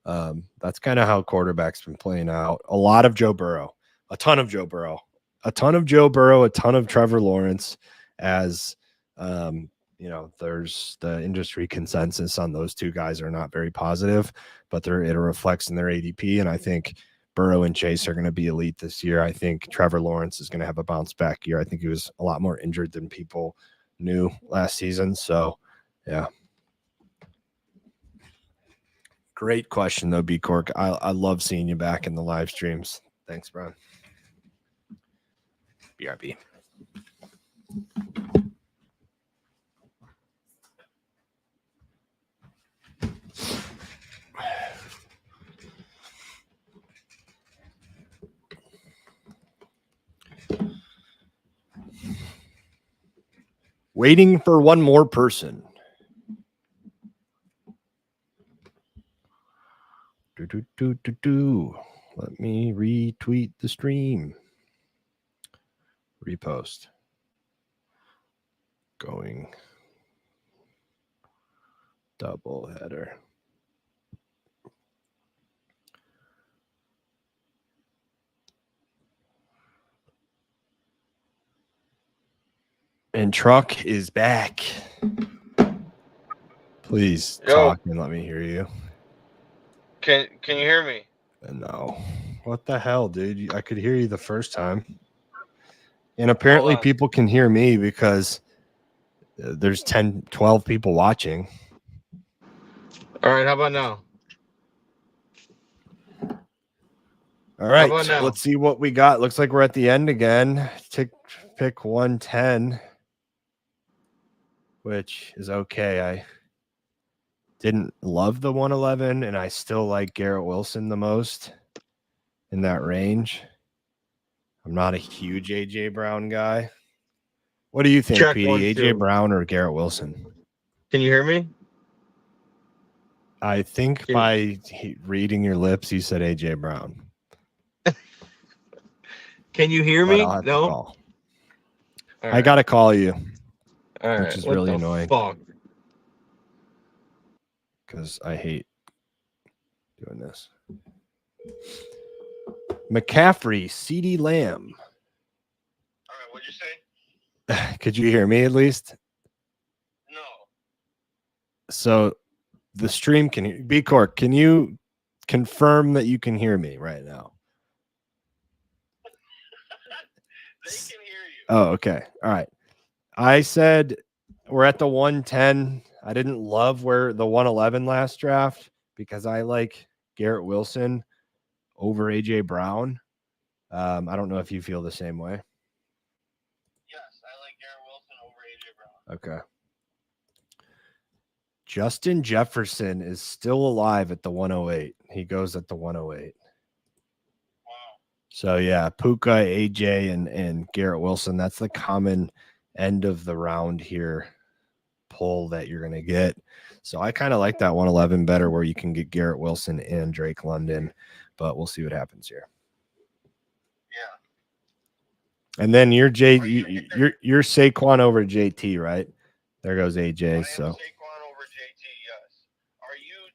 that's kind of how quarterback's been playing out. A lot of Joe Burrow, a ton of Joe Burrow, a ton of Trevor Lawrence as, there's the industry consensus on those two guys are not very positive, but it reflects in their ADP. And I think Burrow and Chase are going to be elite this year. I think Trevor Lawrence is going to have a bounce back year. I think he was a lot more injured than people knew last season. So, yeah. Great question, though, B Cork. I love seeing you back in the live streams. Thanks, Brian. BRB. Waiting for one more person. Let me retweet the stream. Repost. Going. Double header. And Truck is back. Please talk and let me hear you. Can you hear me? No. What the hell, dude? I could hear you the first time. And apparently people can hear me because there's 10, 12 people watching. All right, how about now? All right, let's see what we got. Looks like we're at the end again. Pick 110, which is okay. I didn't love the 111, and I still like Garrett Wilson the most in that range. I'm not a huge A.J. Brown guy. What do you think, PD? A.J. Brown or Garrett Wilson? Can you hear me? I think by reading your lips, you said A.J. Brown. Can you hear me? No. I got to call you, which is really annoying. Because I hate doing this. McCaffrey, CeeDee Lamb. All right, what'd you say? Could you hear me at least? No. So the stream can hear. B Cork, can you confirm that you can hear me right now? They can hear you. Oh, okay. All right. I said we're at the 110. I didn't love where the 111 last draft because I like Garrett Wilson over AJ Brown. I don't know if you feel the same way. Yes, I like Garrett Wilson over AJ Brown. Okay. Justin Jefferson is still alive at the 108. He goes at the 108. Wow. So yeah, Puka, AJ, and Garrett Wilson. That's the common end of the round here pull that you're gonna get. So I kind of like that 111 better, where you can get Garrett Wilson and Drake London, but we'll see what happens here. Yeah. And then you're you're Saquon over JT, right? There goes AJ. So Saquon over JT, yes. Are you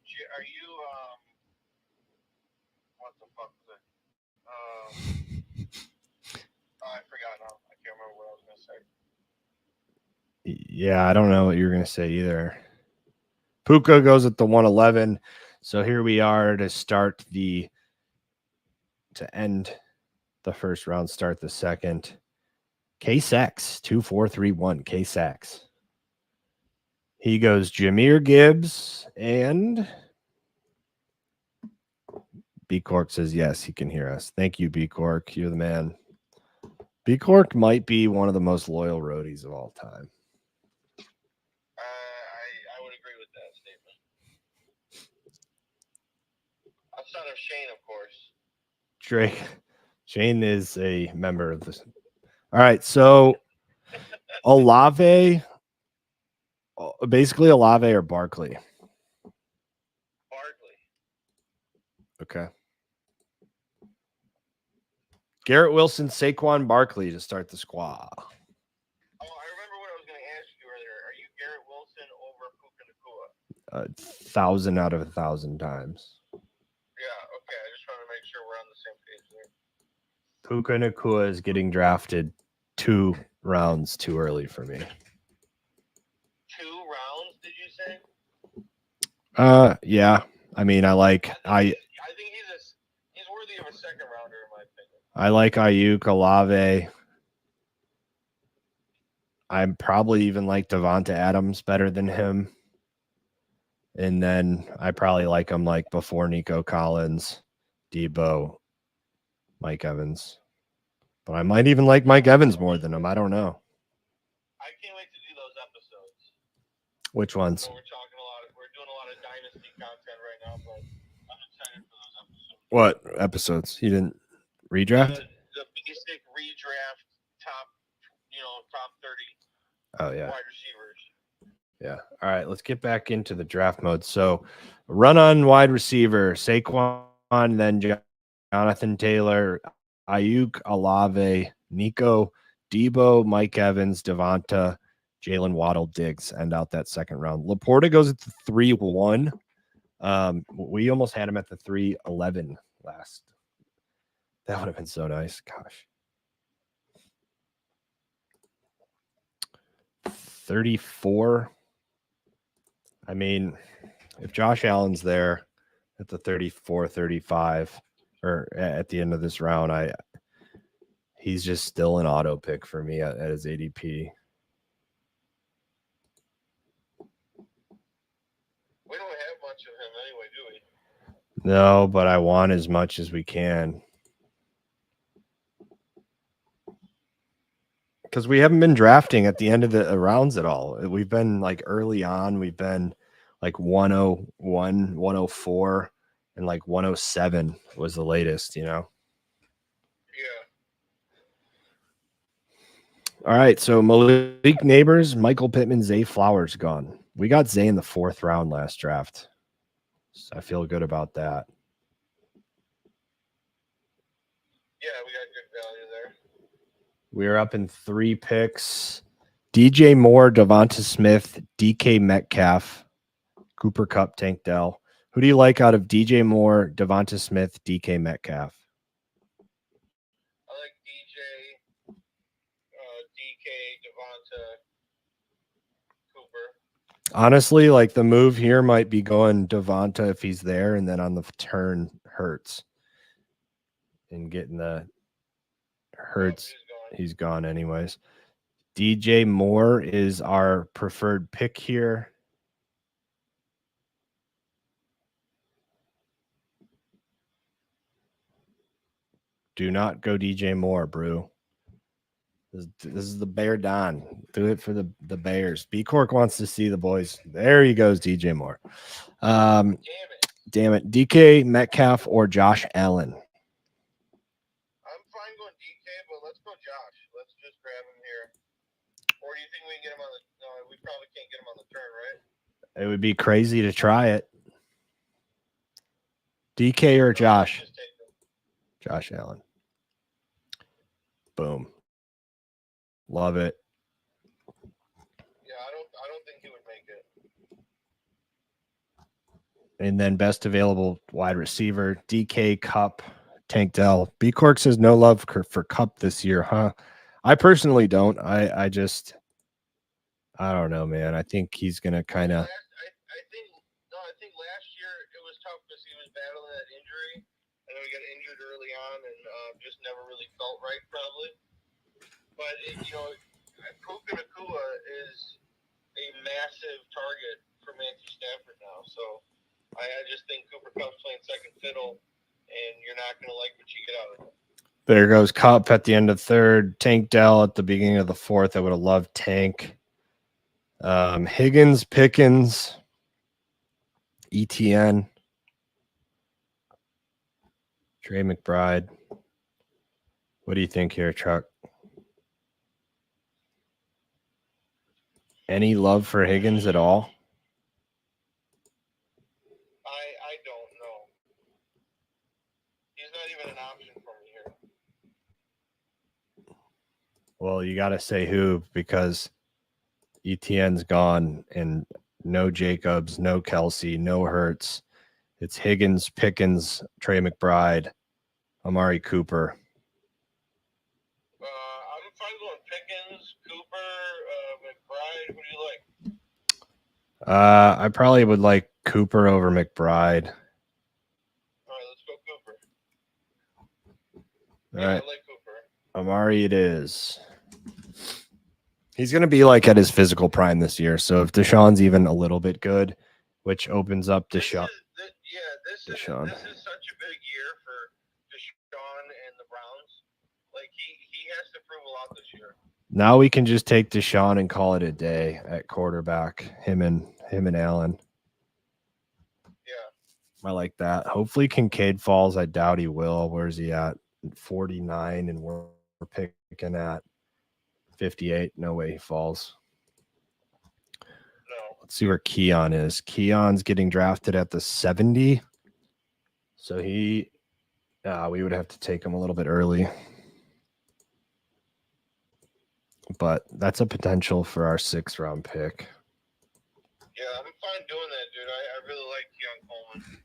what the fuck is it? I forgot now. I can't remember what I was gonna say. yeah, I don't know what you're gonna say either. Puka goes at the 111. So here we are to end the first round, start the second. K-Sax, 2431, K-Sax. He goes Jahmyr Gibbs, and B Cork says yes, he can hear us. Thank you, B Cork. You're the man. B Cork might be one of the most loyal roadies of all time. I would agree with that statement. Outside of Shane, of course. Shane is a member of this. All right, so Olave, basically Olave or Barkley. Barkley. Okay. Garrett Wilson, Saquon Barkley to start the squad. Oh, I remember what I was going to ask you earlier. Are you Garrett Wilson over Puka Nacua? 1,000 out of 1,000 times. Yeah, okay. I just want to make sure we're on the same page there. Puka Nacua is getting drafted 2 rounds too early for me. 2 rounds, did you say? Yeah. I mean, I think he's worthy of a second rounder in my opinion. I like Ayuk, Olave. I probably even like Devonta Adams better than him. And then I probably like him like before Nico Collins, Debo, Mike Evans. But I might even like Mike Evans more than him. I don't know. I can't wait to do those episodes. Which ones? So we're doing a lot of dynasty content right now, but I'm excited for those episodes. What episodes? You didn't redraft? The basic redraft top 30 Oh yeah. wide receivers. Yeah. All right. Let's get back into the draft mode. So run on wide receiver, Saquon, then Jonathan Taylor, Ayuk, Olave, Nico, Debo, Mike Evans, Devonta, Jalen Waddle, Diggs, end out that second round. Laporta goes at the 3-1. We almost had him at the 3-11 last. That would have been so nice. Gosh. 34. I mean, if Josh Allen's there at the 34, 35, or at the end of this round, he's just still an auto pick for me at his ADP. We don't have much of him anyway, do we? No, but I want as much as we can. Because we haven't been drafting at the end of the rounds at all. We've been like early on. We've been like 101, 104, and like 107 was the latest, Yeah. All right. So Malik Neighbors, Michael Pittman, Zay Flowers gone. We got Zay in the 4th round last draft. So I feel good about that. Yeah, we got good value there. We're up in 3 picks. DJ Moore, Devonta Smith, DK Metcalf, Cooper Kupp, Tank Dell. Who do you like out of DJ Moore, Devonta Smith, DK Metcalf? I like DJ, DK, Devonta, Cooper. Honestly, like the move here might be going Devonta if he's there, and then on the turn Hurts and getting the Hurts. He's gone anyways. DJ Moore is our preferred pick here. Do not go DJ Moore, brew. This is the Bear Don. Do it for the Bears. B Cork wants to see the boys. There he goes, DJ Moore. Damn it. DK Metcalf or Josh Allen. I'm fine going DK, but let's go Josh. Let's just grab him here. Or do you think we can get him on the? No, we probably can't get him on the turn, right? It would be crazy to try it. DK or Josh? Josh Allen. Boom. Love it. Yeah, I don't think he would make it. And then best available wide receiver, DK, Cup, Tank Dell. B Cork says no love for Cup this year, huh? I personally don't. I don't know, man. I think he's gonna kind of. I think last year it was tough because he was battling that injury. I know he got injured early on and just never really felt right, probably. But Puka Nacua is a massive target for Matthew Stafford now. So I just think Cooper Kupp's playing second fiddle, and you're not going to like what you get out of him. There goes Cup at the end of third. Tank Dell at the beginning of the fourth. I would have loved Tank. Higgins, Pickens, ETN, Trey McBride. What do you think here, Chuck? Any love for Higgins at all? I don't know. He's not even an option for me here. Well, you got to say who, because ETN's gone and no Jacobs, no Kelsey, no Hurts. It's Higgins, Pickens, Trey McBride, Amari Cooper. I'm fine going Pickens, Cooper, McBride. Who do you like? I probably would like Cooper over McBride. All right, let's go Cooper. All yeah, right. I like Cooper. Amari it is. He's going to be like at his physical prime this year. So if Deshaun's even a little bit good, which opens up Deshaun. This is such a big year for Deshaun and the Browns. Like he has to prove a lot this year. Now we can just take Deshaun and call it a day at quarterback. Him and Allen. Yeah. I like that. Hopefully Kincaid falls. I doubt he will. Where's he at? 49, and we're picking at 58. No way he falls. No. Let's see where Keon is. Keon's getting drafted at the 70. So we would have to take him a little bit early. But that's a potential for our 6th round pick. Yeah, I'm fine doing that, dude. I really like Keon Coleman.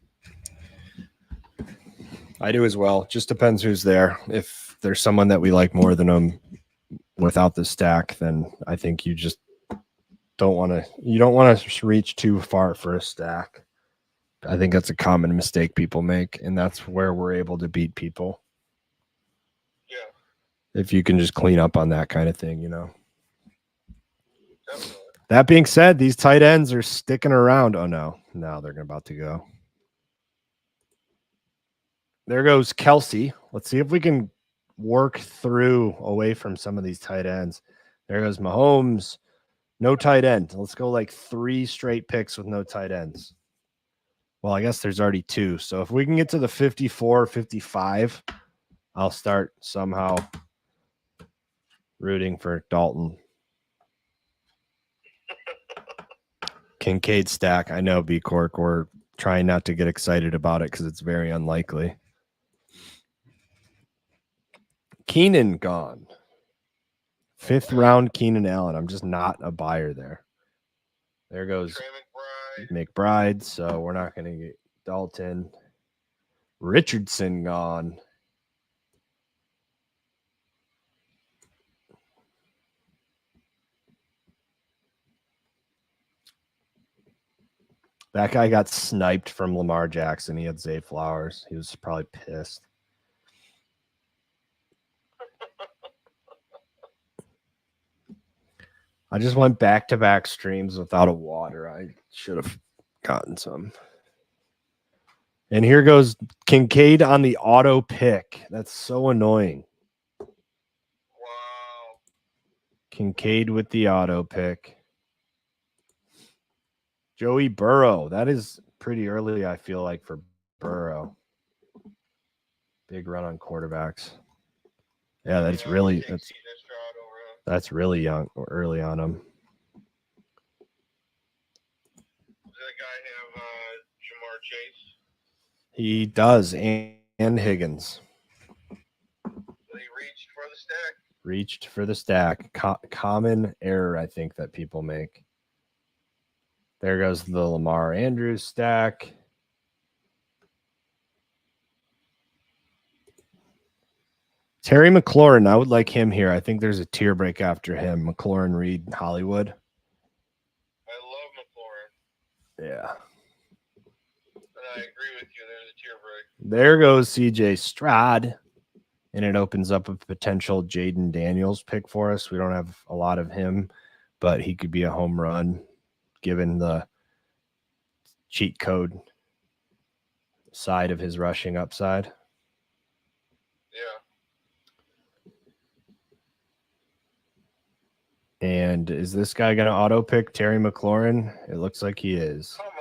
I do as well. Just depends who's there. If there's someone that we like more than him without the stack, then I think you just don't want to reach too far for a stack. I think that's a common mistake people make, and that's where we're able to beat people. Yeah. If you can just clean up on that kind of thing, Definitely. That being said, these tight ends are sticking around. Oh, no. No, they're about to go. There goes Kelsey. Let's see if we can work through away from some of these tight ends. There goes Mahomes. No tight end. Let's go like 3 straight picks with no tight ends. Well, I guess there's already 2. So if we can get to the 54, 55, I'll start somehow rooting for Dalton. Kincaid stack. I know, B Cork. We're trying not to get excited about it because it's very unlikely. Keenan gone. 5th round Keenan Allen. I'm just not a buyer there. There goes Trey McBride. So we're not going to get Dalton. Richardson gone. That guy got sniped from Lamar Jackson. He had Zay Flowers. He was probably pissed. I just went back-to-back streams without a water. I should have gotten some. And here goes Kincaid on the auto pick. That's so annoying. Wow. Kincaid with the auto pick. Joey Burrow. That is pretty early, I feel like, for Burrow. Big run on quarterbacks. Yeah, that's really that's really young or early on him. Does that guy have Jamar Chase? He does, and Higgins. He reached for the stack. Reached for the stack. Common error, I think, that people make. There goes the Lamar Andrews stack. Terry McLaurin, I would like him here. I think there's a tier break after him. McLaurin, Reed, Hollywood. I love McLaurin. Yeah. And I agree with you. There's a tier break. There goes CJ Stroud. And it opens up a potential Jaden Daniels pick for us. We don't have a lot of him, but he could be a home run given the cheat code side of his rushing upside. Yeah. And is this guy going to auto pick Terry McLaurin? It looks like he is. Come on.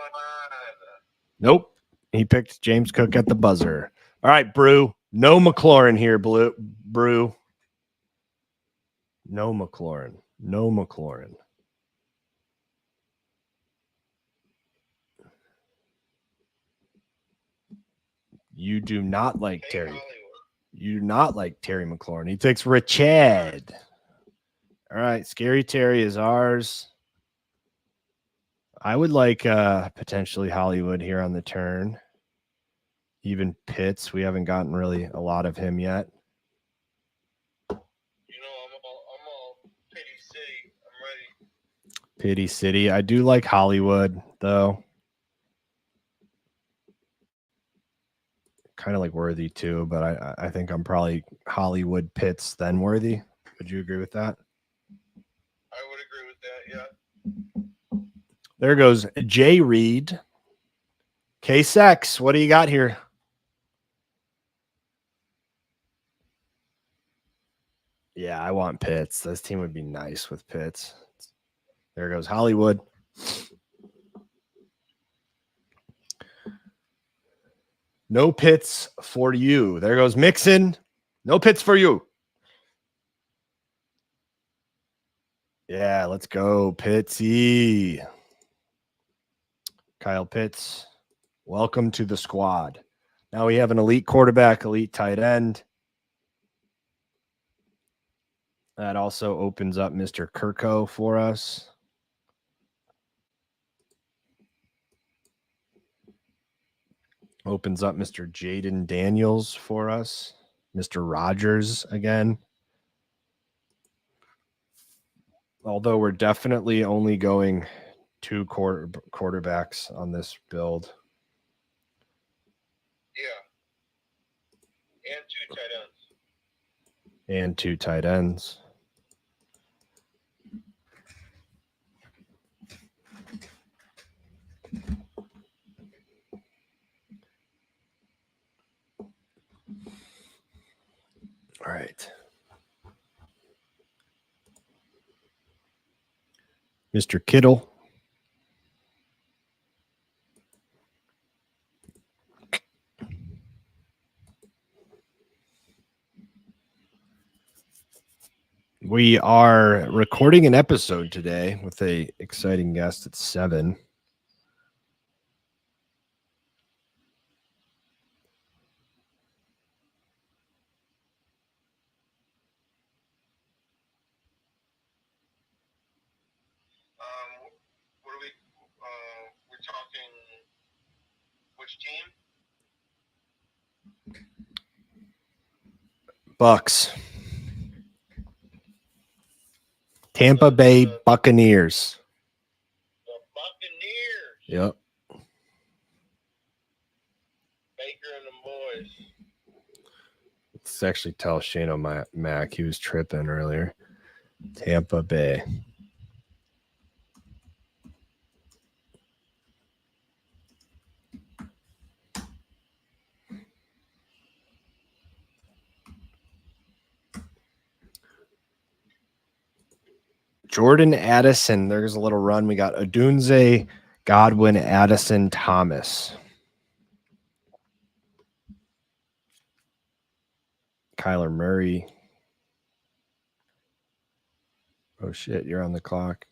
Nope. He picked James Cook at the buzzer. All right, Brew. No McLaurin here, Brew. No McLaurin. No McLaurin. You do not like Terry. Hollywood. You do not like Terry McLaurin. He takes Richard. All right, Scary Terry is ours. I would like potentially Hollywood here on the turn. Even Pitts. We haven't gotten really a lot of him yet. You know, I'm all Pity City. I'm ready. Pity City. I do like Hollywood, though. Kind of like Worthy, too, but I think I'm probably Hollywood, Pitts, then Worthy. Would you agree with that? I would agree with that, yeah. There goes Jay Reed. K-Sex, what do you got here? Yeah, I want Pitts. This team would be nice with Pitts. There goes Hollywood. No Pitts for you. There goes Mixon. No Pitts for you. Yeah, let's go, Pittsy. Kyle Pitts, welcome to the squad. Now we have an elite quarterback, elite tight end. That also opens up Mr. Kirko for us. Opens up Mr. Jaden Daniels for us. Mr. Rogers again. Although we're definitely only going two quarterbacks on this build. Yeah. And two tight ends. And two tight ends. All right. Mr. Kittle. We are recording an episode today with an exciting guest at 7. What are we? We're talking. Which team? Bucks. Tampa Bay Buccaneers. The Buccaneers. Yep. Baker and the boys. Let's actually tell Shane Mack he was tripping earlier. Tampa Bay. Jordan Addison. There's a little run. We got Odunze, Godwin, Addison, Thomas. Kyler Murray. Oh, shit. You're on the clock.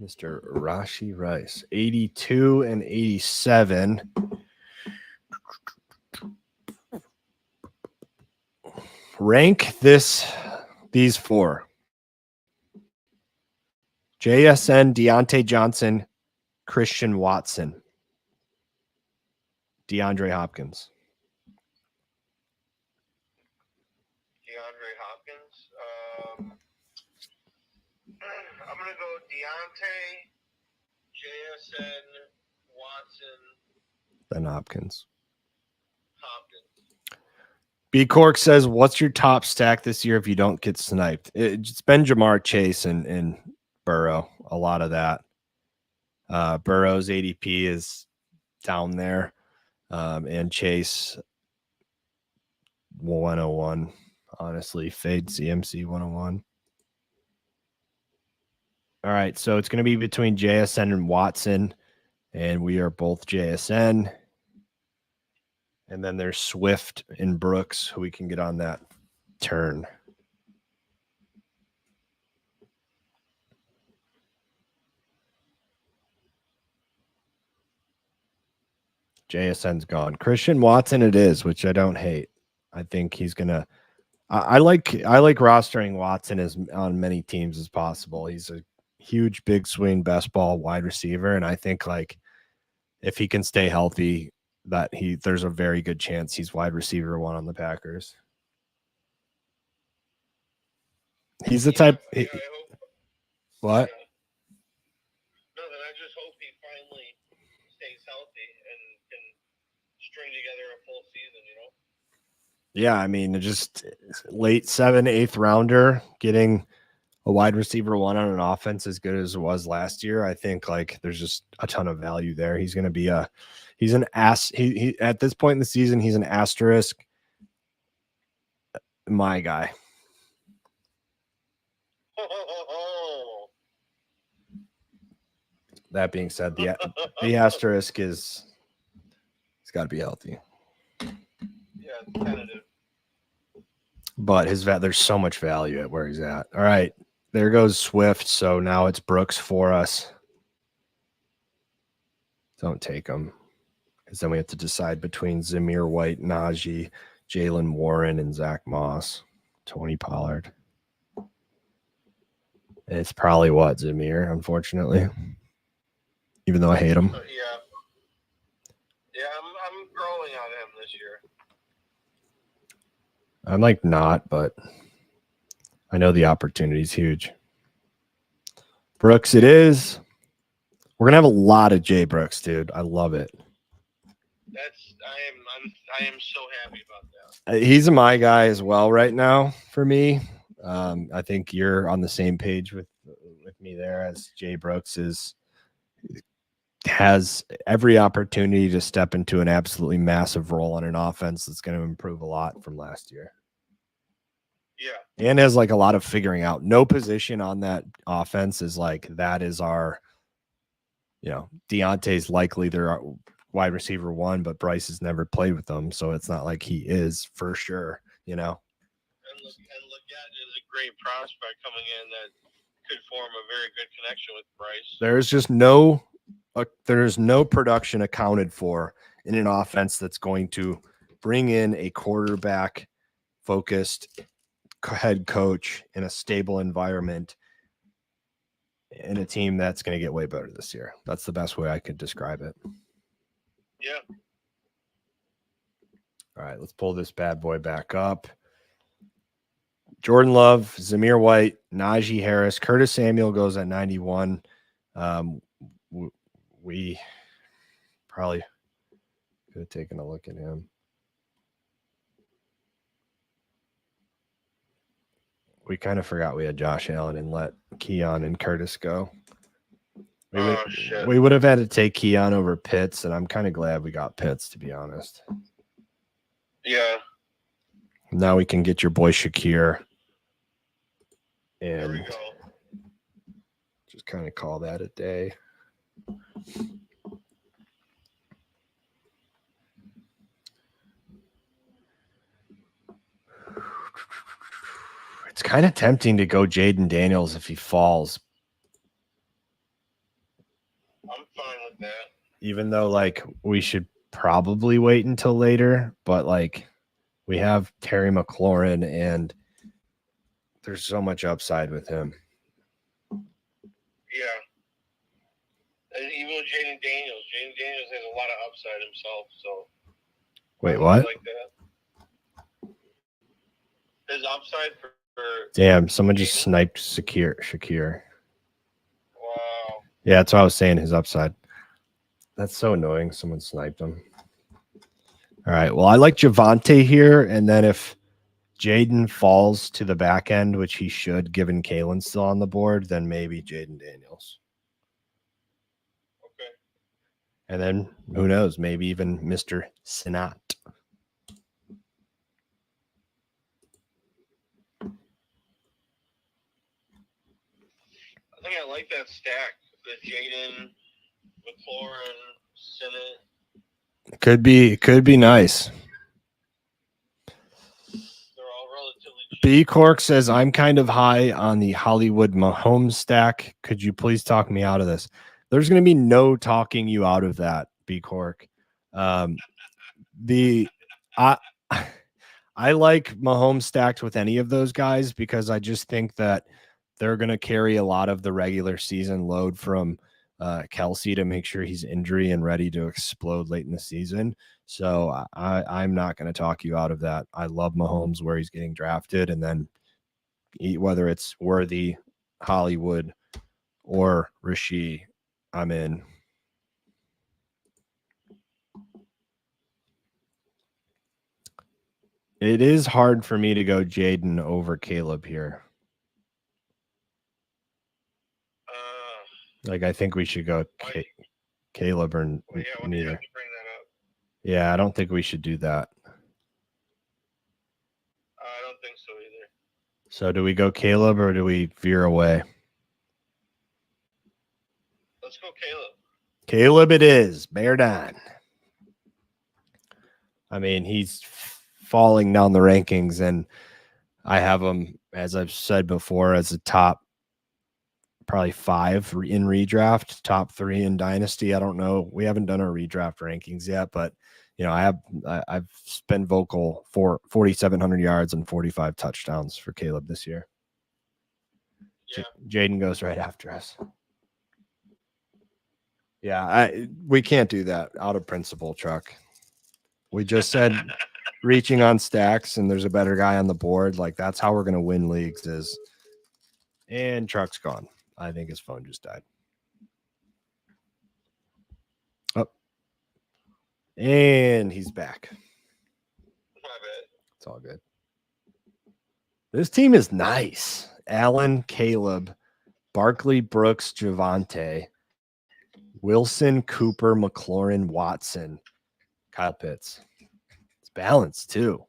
Mr. Rashi Rice. 82 and 87. Rank these four. JSN, Deontay Johnson, Christian Watson, DeAndre Hopkins. DeAndre Hopkins. I'm going to go Deontay, JSN, Watson, Then Hopkins. Hopkins. B Cork says, what's your top stack this year if you don't get sniped? It's been Jamar Chase and Burrow. A lot of that. Burrow's ADP is down there. And Chase 101. Honestly, fade CMC 101. All right, so it's going to be between JSN and Watson, and we are both JSN. And then there's Swift and Brooks, who we can get on that turn. JSN's gone. Christian Watson it is, which I don't hate. I think he's going to I like rostering Watson as on many teams as possible. He's a huge, big swing, best ball wide receiver, and I think like if he can stay healthy, that there's a very good chance he's wide receiver one on the Packers. He's the type. I hope, What? Nothing. I just hope he finally stays healthy and can string together a full season. You know. Yeah, I mean, just late 7th, 8th rounder, getting a wide receiver one on an offense as good as it was last year. I think like there's just a ton of value there. He's going to be he's an ass. He at this point in the season, he's an asterisk. My guy. That being said, the asterisk is he's got to be healthy. Yeah, tentative. But there's so much value at where he's at. All right, there goes Swift. So now it's Brooks for us. Don't take him, because then we have to decide between Zamir White, Najee, Jalen Warren, and Zach Moss. Tony Pollard. It's probably Zamir, unfortunately. Even though I hate him. Yeah, I'm growing on him this year. I'm like not, but I know the opportunity is huge. Brooks, it is. We're gonna have a lot of Jay Brooks, dude. I love it. I am so happy about that. He's a my guy as well right now for me. I think you're on the same page with me there, as Jay Brooks has every opportunity to step into an absolutely massive role on an offense that's going to improve a lot from last year. Yeah. And has like a lot of figuring out. No position on that offense is like, that is our, Deontay's likely their wide receiver one, but Bryce has never played with them. So it's not like he is for sure, And Leggett is a great prospect coming in that could form a very good connection with Bryce. There's just there's no production accounted for in an offense that's going to bring in a quarterback focused head coach in a stable environment in a team that's going to get way better this year. That's the best way I could describe it. Yeah. All right, let's pull this bad boy back up. Jordan Love, Zamir White, Najee Harris, Curtis Samuel goes at 91. we probably could have taken a look at him. We kind of forgot we had Josh Allen and let Keon and Curtis go. We would have had to take Keon over Pitts, and I'm kind of glad we got Pitts, to be honest. Yeah. Now we can get your boy Shakir. There And we go. just kind of call that a day. It's kind of tempting to go Jaden Daniels if he falls. I'm fine with that. Even though, like, we should probably wait until later, but, like, we have Terry McLaurin, and there's so much upside with him. Yeah. And even with Jaden Daniels has a lot of upside himself, so. Wait, what? Like that. His upside for Damn, someone just sniped Shakir. Wow. Yeah, that's what I was saying, his upside. That's so annoying. Someone sniped him. All right, well, I like Javonte here, and then if Jaden falls to the back end, which he should, given Kalen's still on the board, then maybe Jaden Daniels. Okay. And then, who knows, maybe even Mr. Sinat. I think I like that stack. The Jaden, McLaurin, Sinnott. Could be nice. They're all relatively cheap. B Cork says, I'm kind of high on the Hollywood Mahomes stack. Could you please talk me out of this? There's going to be no talking you out of that, B Cork. I like Mahomes stacked with any of those guys because I just think that they're going to carry a lot of the regular season load from Kelsey to make sure he's injury and ready to explode late in the season. So I'm not going to talk you out of that. I love Mahomes where he's getting drafted, and then whether it's Worthy, Hollywood, or Rasheed, I'm in. It is hard for me to go Jaden over Caleb here. Like, I think we should go Caleb or neither. Yeah, I don't think we should do that. I don't think so either. So do we go Caleb or do we veer away? Let's go Caleb. Caleb it is. Bear down. I mean, he's falling down the rankings, and I have him, as I've said before, as a top probably 5 in redraft, top 3 in dynasty. I don't know. We haven't done our redraft rankings yet, but you know, I've been vocal for 4,700 yards and 45 touchdowns for Caleb this year. Yeah. Jaden goes right after us. Yeah, we can't do that out of principle, Truck. We just said reaching on stacks and there's a better guy on the board. Like, that's how we're going to win leagues is. And Truck's gone. I think his phone just died. Oh. And he's back. My bad. It's all good. This team is nice. Allen, Caleb, Barkley, Brooks, Javonte, Wilson, Cooper, McLaurin, Watson, Kyle Pitts. It's balanced too.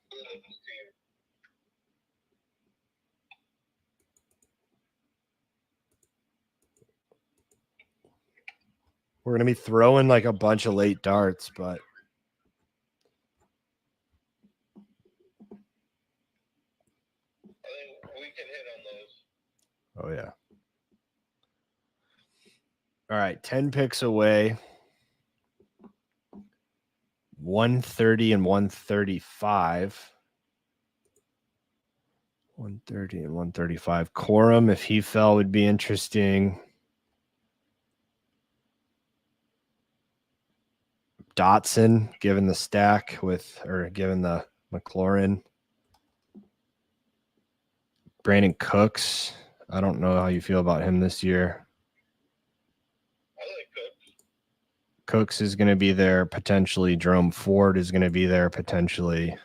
We're going to be throwing like a bunch of late darts, but I think we can hit on those. oh yeah. All right, 10 picks away. 130 and 135. 130 and 135. Corum, if he fell, would be interesting. Dotson, given the stack given the McLaurin. Brandon Cooks. I don't know how you feel about him this year. I like Cooks. Cooks is going to be there potentially. Jerome Ford is going to be there potentially.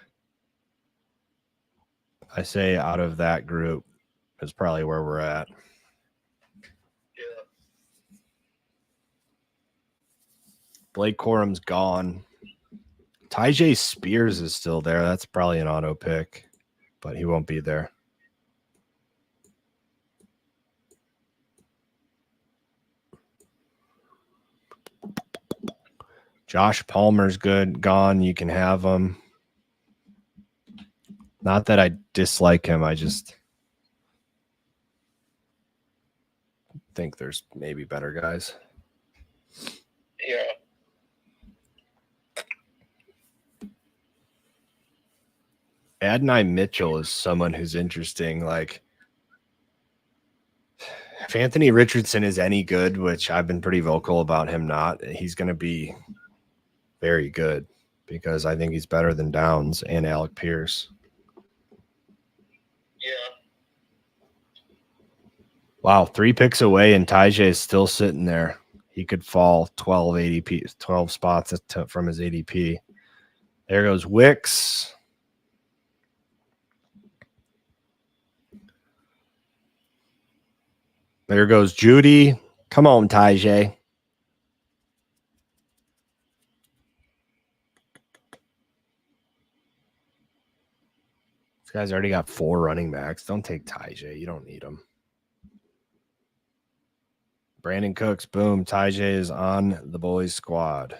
I say out of that group is probably where we're at. Yeah. Blake Corum's gone. Tyjae Spears is still there. That's probably an auto pick, but he won't be there. Josh Palmer's good. Gone. You can have him. Not that I dislike him. I just think there's maybe better guys. Yeah. Adonai Mitchell is someone who's interesting. Like, if Anthony Richardson is any good, which I've been pretty vocal about him not, he's going to be very good because I think he's better than Downs and Alec Pierce. Yeah. Wow, 3 picks away, and Tyjae is still sitting there. He could fall 12 ADP, 12 spots from his ADP. There goes Wicks. There goes Judy. Come on, Tyjae. This guy's already got 4 running backs. Don't take Tyjae. You don't need him. Brandon Cooks, boom. Tyjae is on the boys' squad.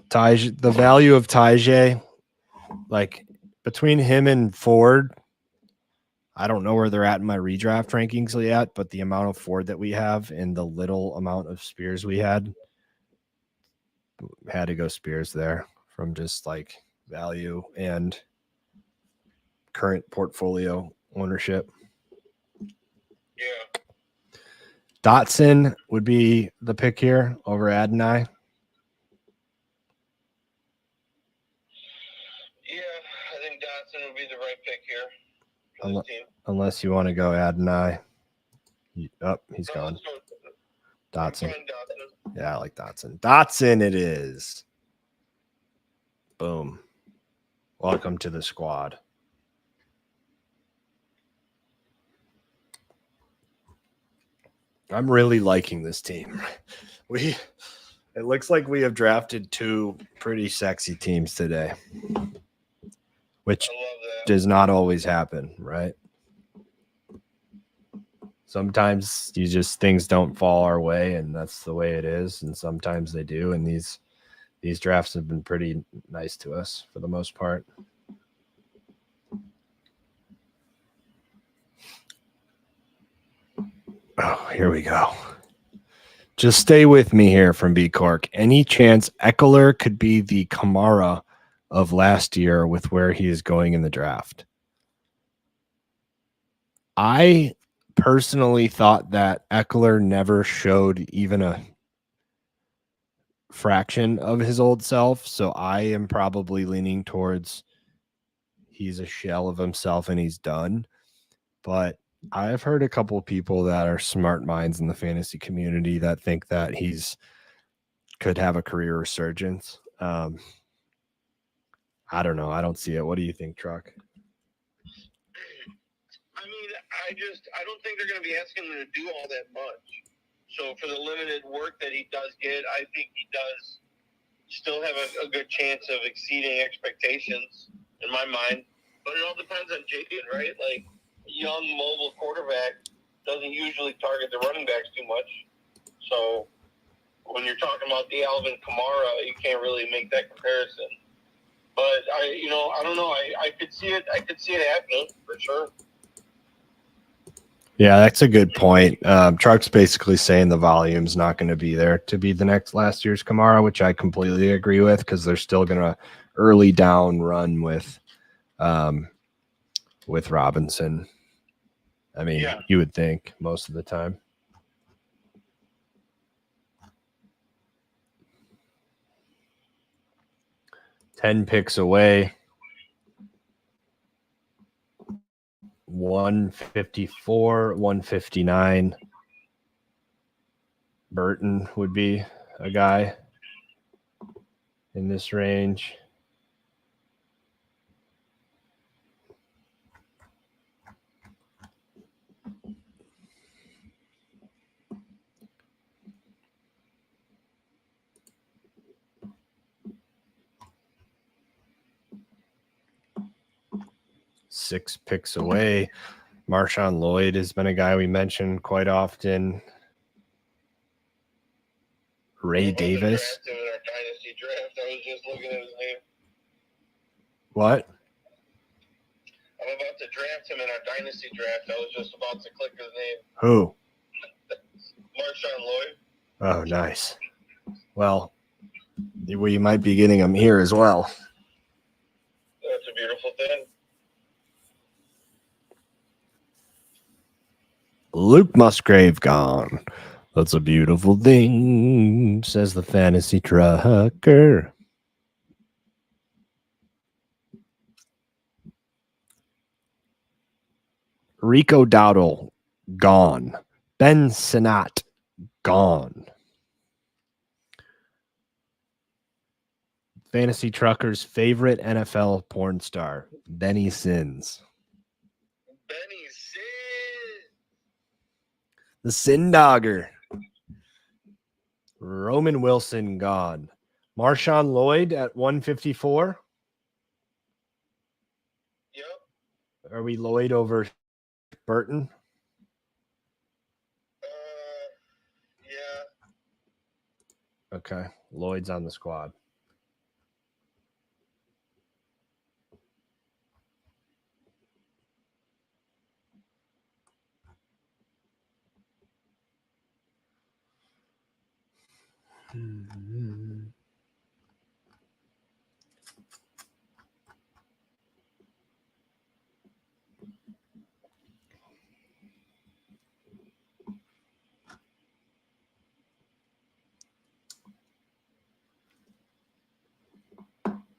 The value of Tyjae, like between him and Ford, I don't know where they're at in my redraft rankings yet, but the amount of Ford that we have and the little amount of Spears we had to go Spears there from just like value and current portfolio ownership. Yeah. Dotson would be the pick here over Adonai. Yeah, I think Dotson would be the right pick here for this team. Unless you want to go Adonai. He's gone. Dotson. Yeah, I like Dotson. Dotson it is. Boom. Welcome to the squad. I'm really liking this team. It looks like we have drafted 2 pretty sexy teams today, which does not always happen, right? Sometimes things don't fall our way, and that's the way it is, and sometimes they do, and these drafts have been pretty nice to us for the most part. Oh, here we go. Just stay with me here from B Cork. Any chance Eckler could be the Kamara of last year with where he is going in the draft? I personally thought that Eckler never showed even a fraction of his old self, so I am probably leaning towards he's a shell of himself and he's done. But I've heard a couple of people that are smart minds in the fantasy community that think that could have a career resurgence. I don't know. I don't see it. What do you think, Truck? I mean, I don't think they're going to be asking him to do all that much. So for the limited work that he does get, I think he does still have a good chance of exceeding expectations in my mind. But it all depends on Jaden, right? Like, young mobile quarterback doesn't usually target the running backs too much. So when you're talking about the Alvin Kamara, you can't really make that comparison. But I don't know. I could see it. I could see it happening for sure. Yeah, that's a good point. Truck's basically saying the volume's not going to be there to be the next last year's Kamara, which I completely agree with because they're still going to early down run with Robinson. I mean, yeah. You would think most of the time. 10 picks away. 154, 159. Burton would be a guy in this range. Six picks away. Marshawn Lloyd has been a guy we mentioned quite often. Ray Davis. In our dynasty draft, I was just looking at his name. What? I'm about to draft him in our dynasty draft. I was just about to click his name. Who? Marshawn Lloyd. Oh, nice. Well, we might be getting him here as well. That's a beautiful thing. Luke Musgrave gone. That's a beautiful thing, says the fantasy trucker. Rico Dowdle, gone. Ben Sinnott, gone. Fantasy trucker's favorite NFL porn star, Benny Sins. Benny Sid. The Sin Dogger. Roman Wilson, gone. Marshawn Lloyd at 154. Yep. Are we Lloyd over Burton? Yeah. Okay. Lloyd's on the squad.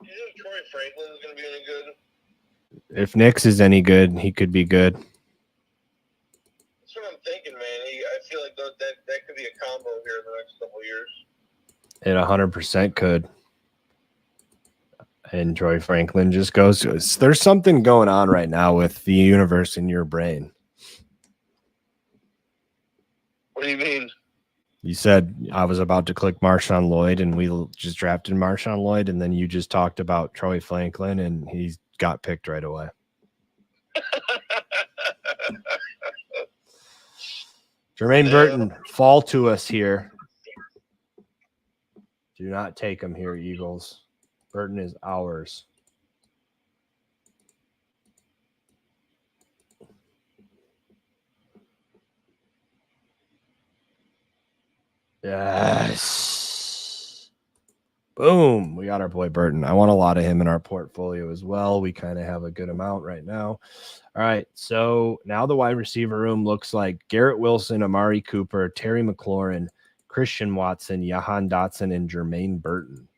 You think Troy Franklin is going to be any good? If Nix is any good, he could be good. That's what I'm thinking, man. I feel like that could be a combo here in the next couple of years. It 100% could. And Troy Franklin just goes. There's something going on right now with the universe in your brain. What do you mean? You said I was about to click Marshawn Lloyd, and we just drafted Marshawn Lloyd, and then you just talked about Troy Franklin, and he got picked right away. Jermaine Burton, fall to us here. Do not take him here, Eagles. Burton is ours. Yes. Boom. We got our boy Burton. I want a lot of him in our portfolio as well. We kind of have a good amount right now. All right. So now the wide receiver room looks like Garrett Wilson, Amari Cooper, Terry McLaurin, Christian Watson, Jahan Dotson, and Jermaine Burton.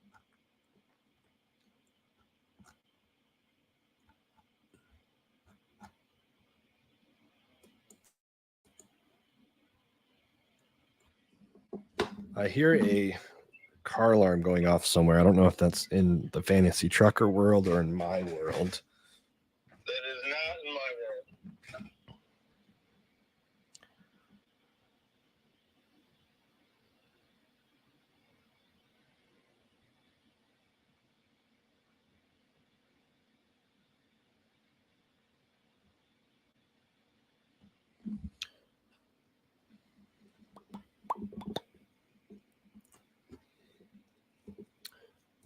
I hear a car alarm going off somewhere. I don't know if that's in the fantasy trucker world or in my world. That is not in my world.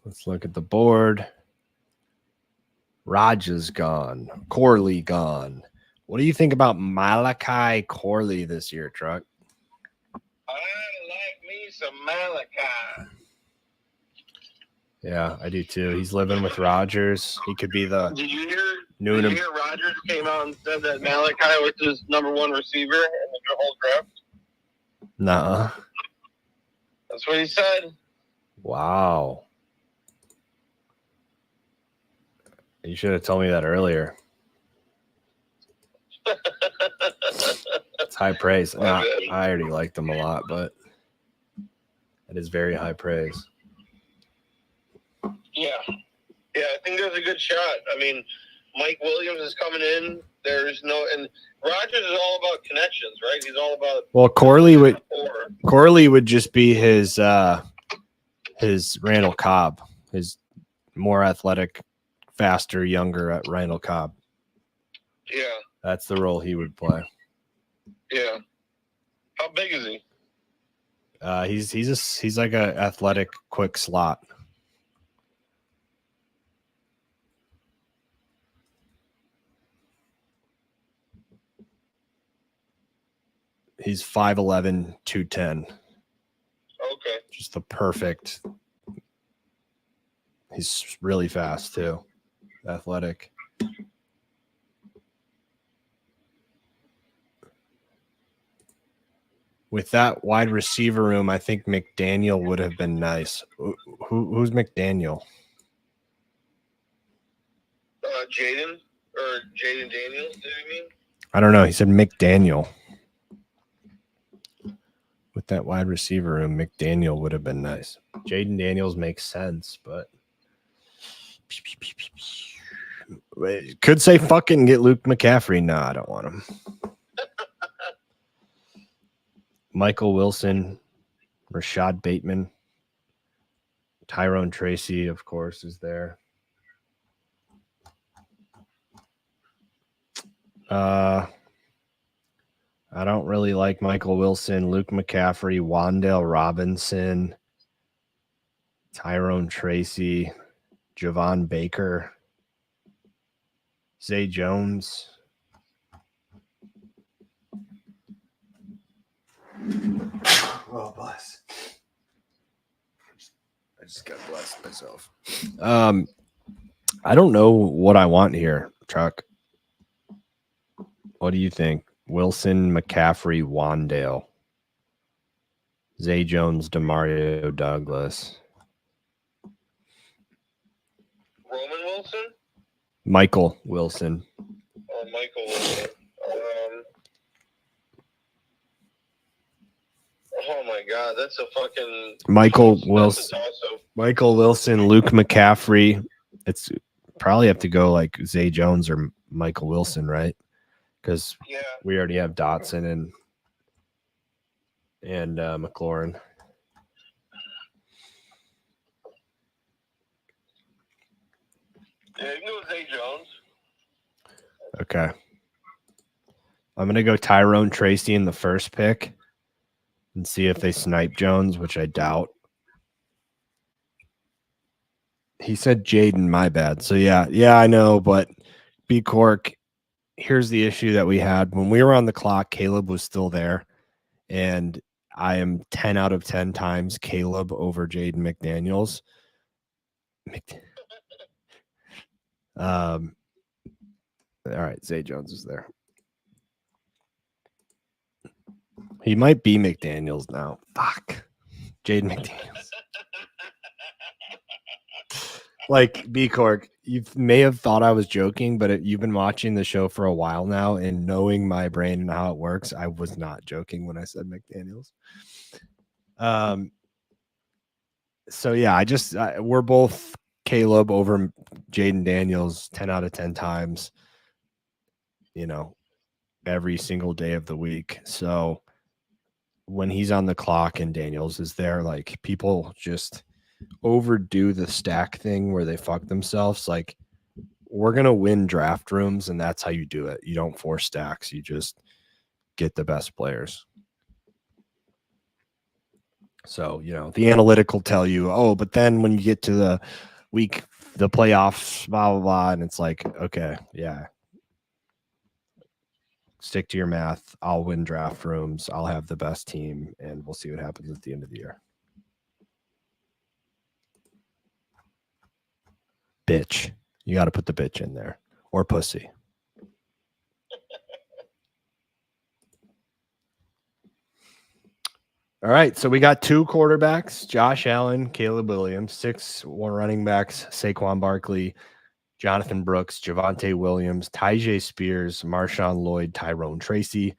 Let's look at the board. Rogers gone. Corley gone. What do you think about Malachi Corley this year, Truck? I like me some Malachi. Yeah, I do too. He's living with Rogers. He could be the Did you hear Noonan. Rogers came out and said that Malachi was his number one receiver in the whole draft? Nuh-uh. That's what he said. Wow. You should have told me that earlier. It's high praise. No, I already liked him a lot, but it is very high praise. Yeah. Yeah, I think there's a good shot. I mean, Mike Williams is coming in. And Rogers is all about connections, right? He's all about. Well, Corley would just be his Randall Cobb, his more athletic, faster, younger at Randall Cobb. Yeah, that's the role he would play. Yeah, how big is he? He's like a athletic, quick slot. He's 5'11", 210. Okay. Just the perfect. He's really fast too. Athletic. With that wide receiver room, I think McDaniel would have been nice. Who's McDaniel? Jaden Daniels, did you mean? I don't know. He said McDaniel. With that wide receiver room, McDaniel would have been nice. Jaden Daniels makes sense, but could say fucking get Luke McCaffrey. No, I don't want him. Michael Wilson, Rashad Bateman, Tyrone Tracy, of course, is there. I don't really like Michael Wilson, Luke McCaffrey, Wan'Dale Robinson, Tyrone Tracy, Javon Baker, Zay Jones. Oh, bless. I just got blessed myself. I don't know what I want here, Chuck. What do you think? Wilson, McCaffrey, Wan'Dale, Zay Jones, Demario Douglas, Roman Wilson, Michael Wilson. Oh, Michael Wilson. Oh my God, that's a fucking Michael Wilson. Michael Wilson, Luke McCaffrey. It's probably have to go like Zay Jones or Michael Wilson, right? Because we already have Dotson and McLaurin. Yeah, you can go with Zay Jones. Okay. I'm going to go Tyrone Tracy in the first pick and see if they snipe Jones, which I doubt. He said Jaden, my bad. So, yeah, I know, but B. Cork, here's the issue that we had. When we were on the clock, Caleb was still there, and I am 10 out of 10 times Caleb over Jaden McDaniels. All right, Zay Jones is there. He might be McDaniels now. Fuck. Jaden McDaniels. Like, B. Cork, you may have thought I was joking, but you've been watching the show for a while now, and knowing my brain and how it works, I was not joking when I said McDaniels. So, yeah, we're both Caleb over Jaden Daniels 10 out of 10 times, every single day of the week. So when he's on the clock and Daniels is there, like, people just overdo the stack thing where they fuck themselves. Like, we're going to win draft rooms, and that's how you do it. You don't force stacks. You just get the best players. So, the analytic will tell you, oh, but then when you get to the week, the playoffs, blah, blah, blah. And it's like, okay, yeah. Stick to your math. I'll win draft rooms. I'll have the best team, and we'll see what happens at the end of the year. Bitch. You got to put the bitch in there. Or pussy. All right, so we got 2 quarterbacks, Josh Allen, Caleb Williams, 6 running backs, Saquon Barkley, Jonathan Brooks, Javonte Williams, Tyjae Spears, Marshawn Lloyd, Tyrone Tracy.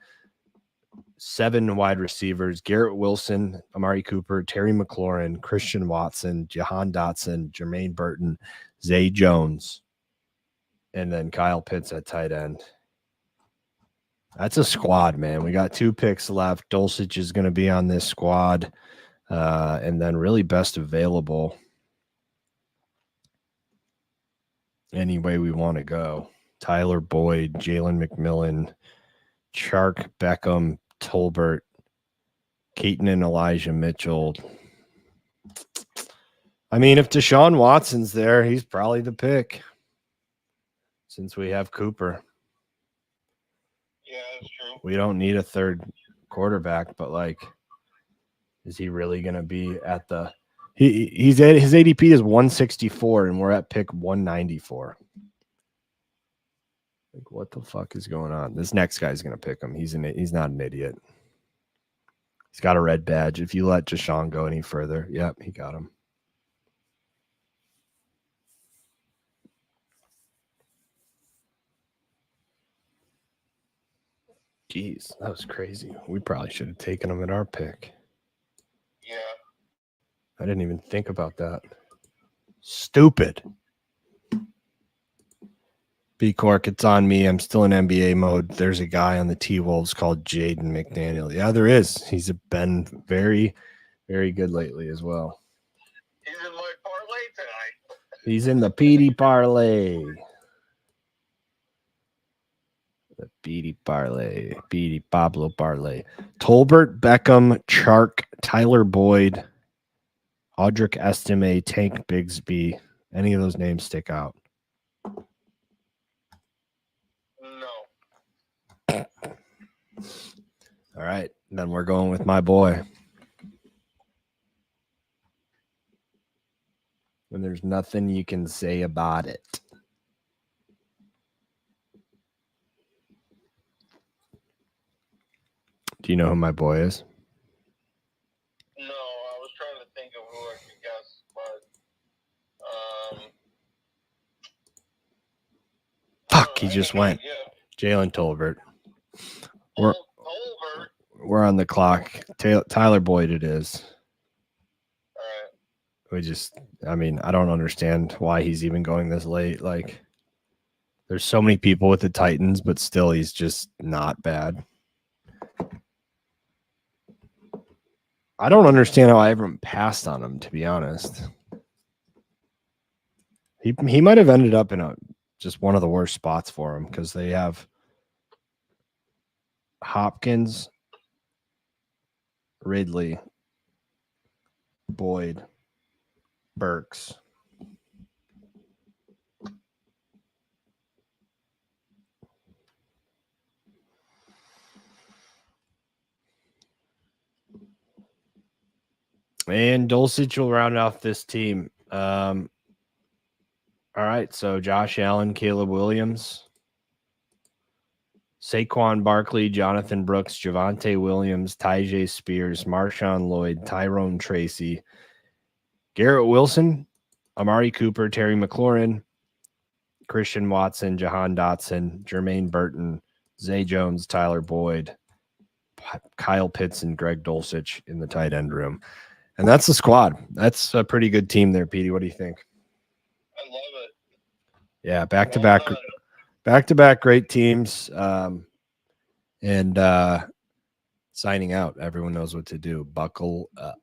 7 wide receivers: Garrett Wilson, Amari Cooper, Terry McLaurin, Christian Watson, Jahan Dotson, Jermaine Burton, Zay Jones, and then Kyle Pitts at tight end. That's a squad, man. We got 2 picks left. Dulcich is going to be on this squad. And then really best available any way we want to go. Tyler Boyd, Jalen McMillan, Chark, Beckham, Tolbert, Keaton and Elijah Mitchell. I mean, if Deshaun Watson's there, he's probably the pick since we have Cooper. Yeah, that's true. We don't need a third quarterback, but like, is he really going to be at the his ADP is 164 and we're at pick 194. Like, what the fuck is going on? This next guy's going to pick him. He's not an idiot. He's got a red badge. If you let Deshaun go any further, yep, he got him. Jeez, that was crazy. We probably should have taken him at our pick. Yeah. I didn't even think about that. Stupid. B Cork, it's on me. I'm still in NBA mode. There's a guy on the T-Wolves called Jaden McDaniel. Yeah, there is. He's been very, very good lately as well. He's in my parlay tonight. He's in the PD parlay. The PD parlay. PD Pablo parlay. Tolbert, Beckham, Chark, Tyler Boyd, Audric Estime, Tank Bigsby. Any of those names stick out? No. All right. Then we're going with my boy. And there's nothing you can say about it. Do you know who my boy is? No, I was trying to think of who I could guess, but Fuck, he just went. Jalen Tolbert. Tolbert. We're on the clock. Tyler Boyd it is. All right. I don't understand why he's even going this late. Like, there's so many people with the Titans, but still he's just not bad. I don't understand how I ever passed on him, to be honest. He might have ended up in just one of the worst spots for him because they have Hopkins, Ridley, Boyd, Burks. And Dulcich will round off this team. All right, so Josh Allen, Caleb Williams, Saquon Barkley, Jonathan Brooks, Javonte Williams, Tyjae Spears, Marshawn Lloyd, Tyrone Tracy, Garrett Wilson, Amari Cooper, Terry McLaurin, Christian Watson, Jahan Dotson, Jermaine Burton, Zay Jones, Tyler Boyd, Kyle Pitts, and Greg Dulcich in the tight end room. And that's the squad. That's a pretty good team there, Petey. What do you think? I love it. Yeah, back-to-back great teams. And signing out. Everyone knows what to do. Buckle up.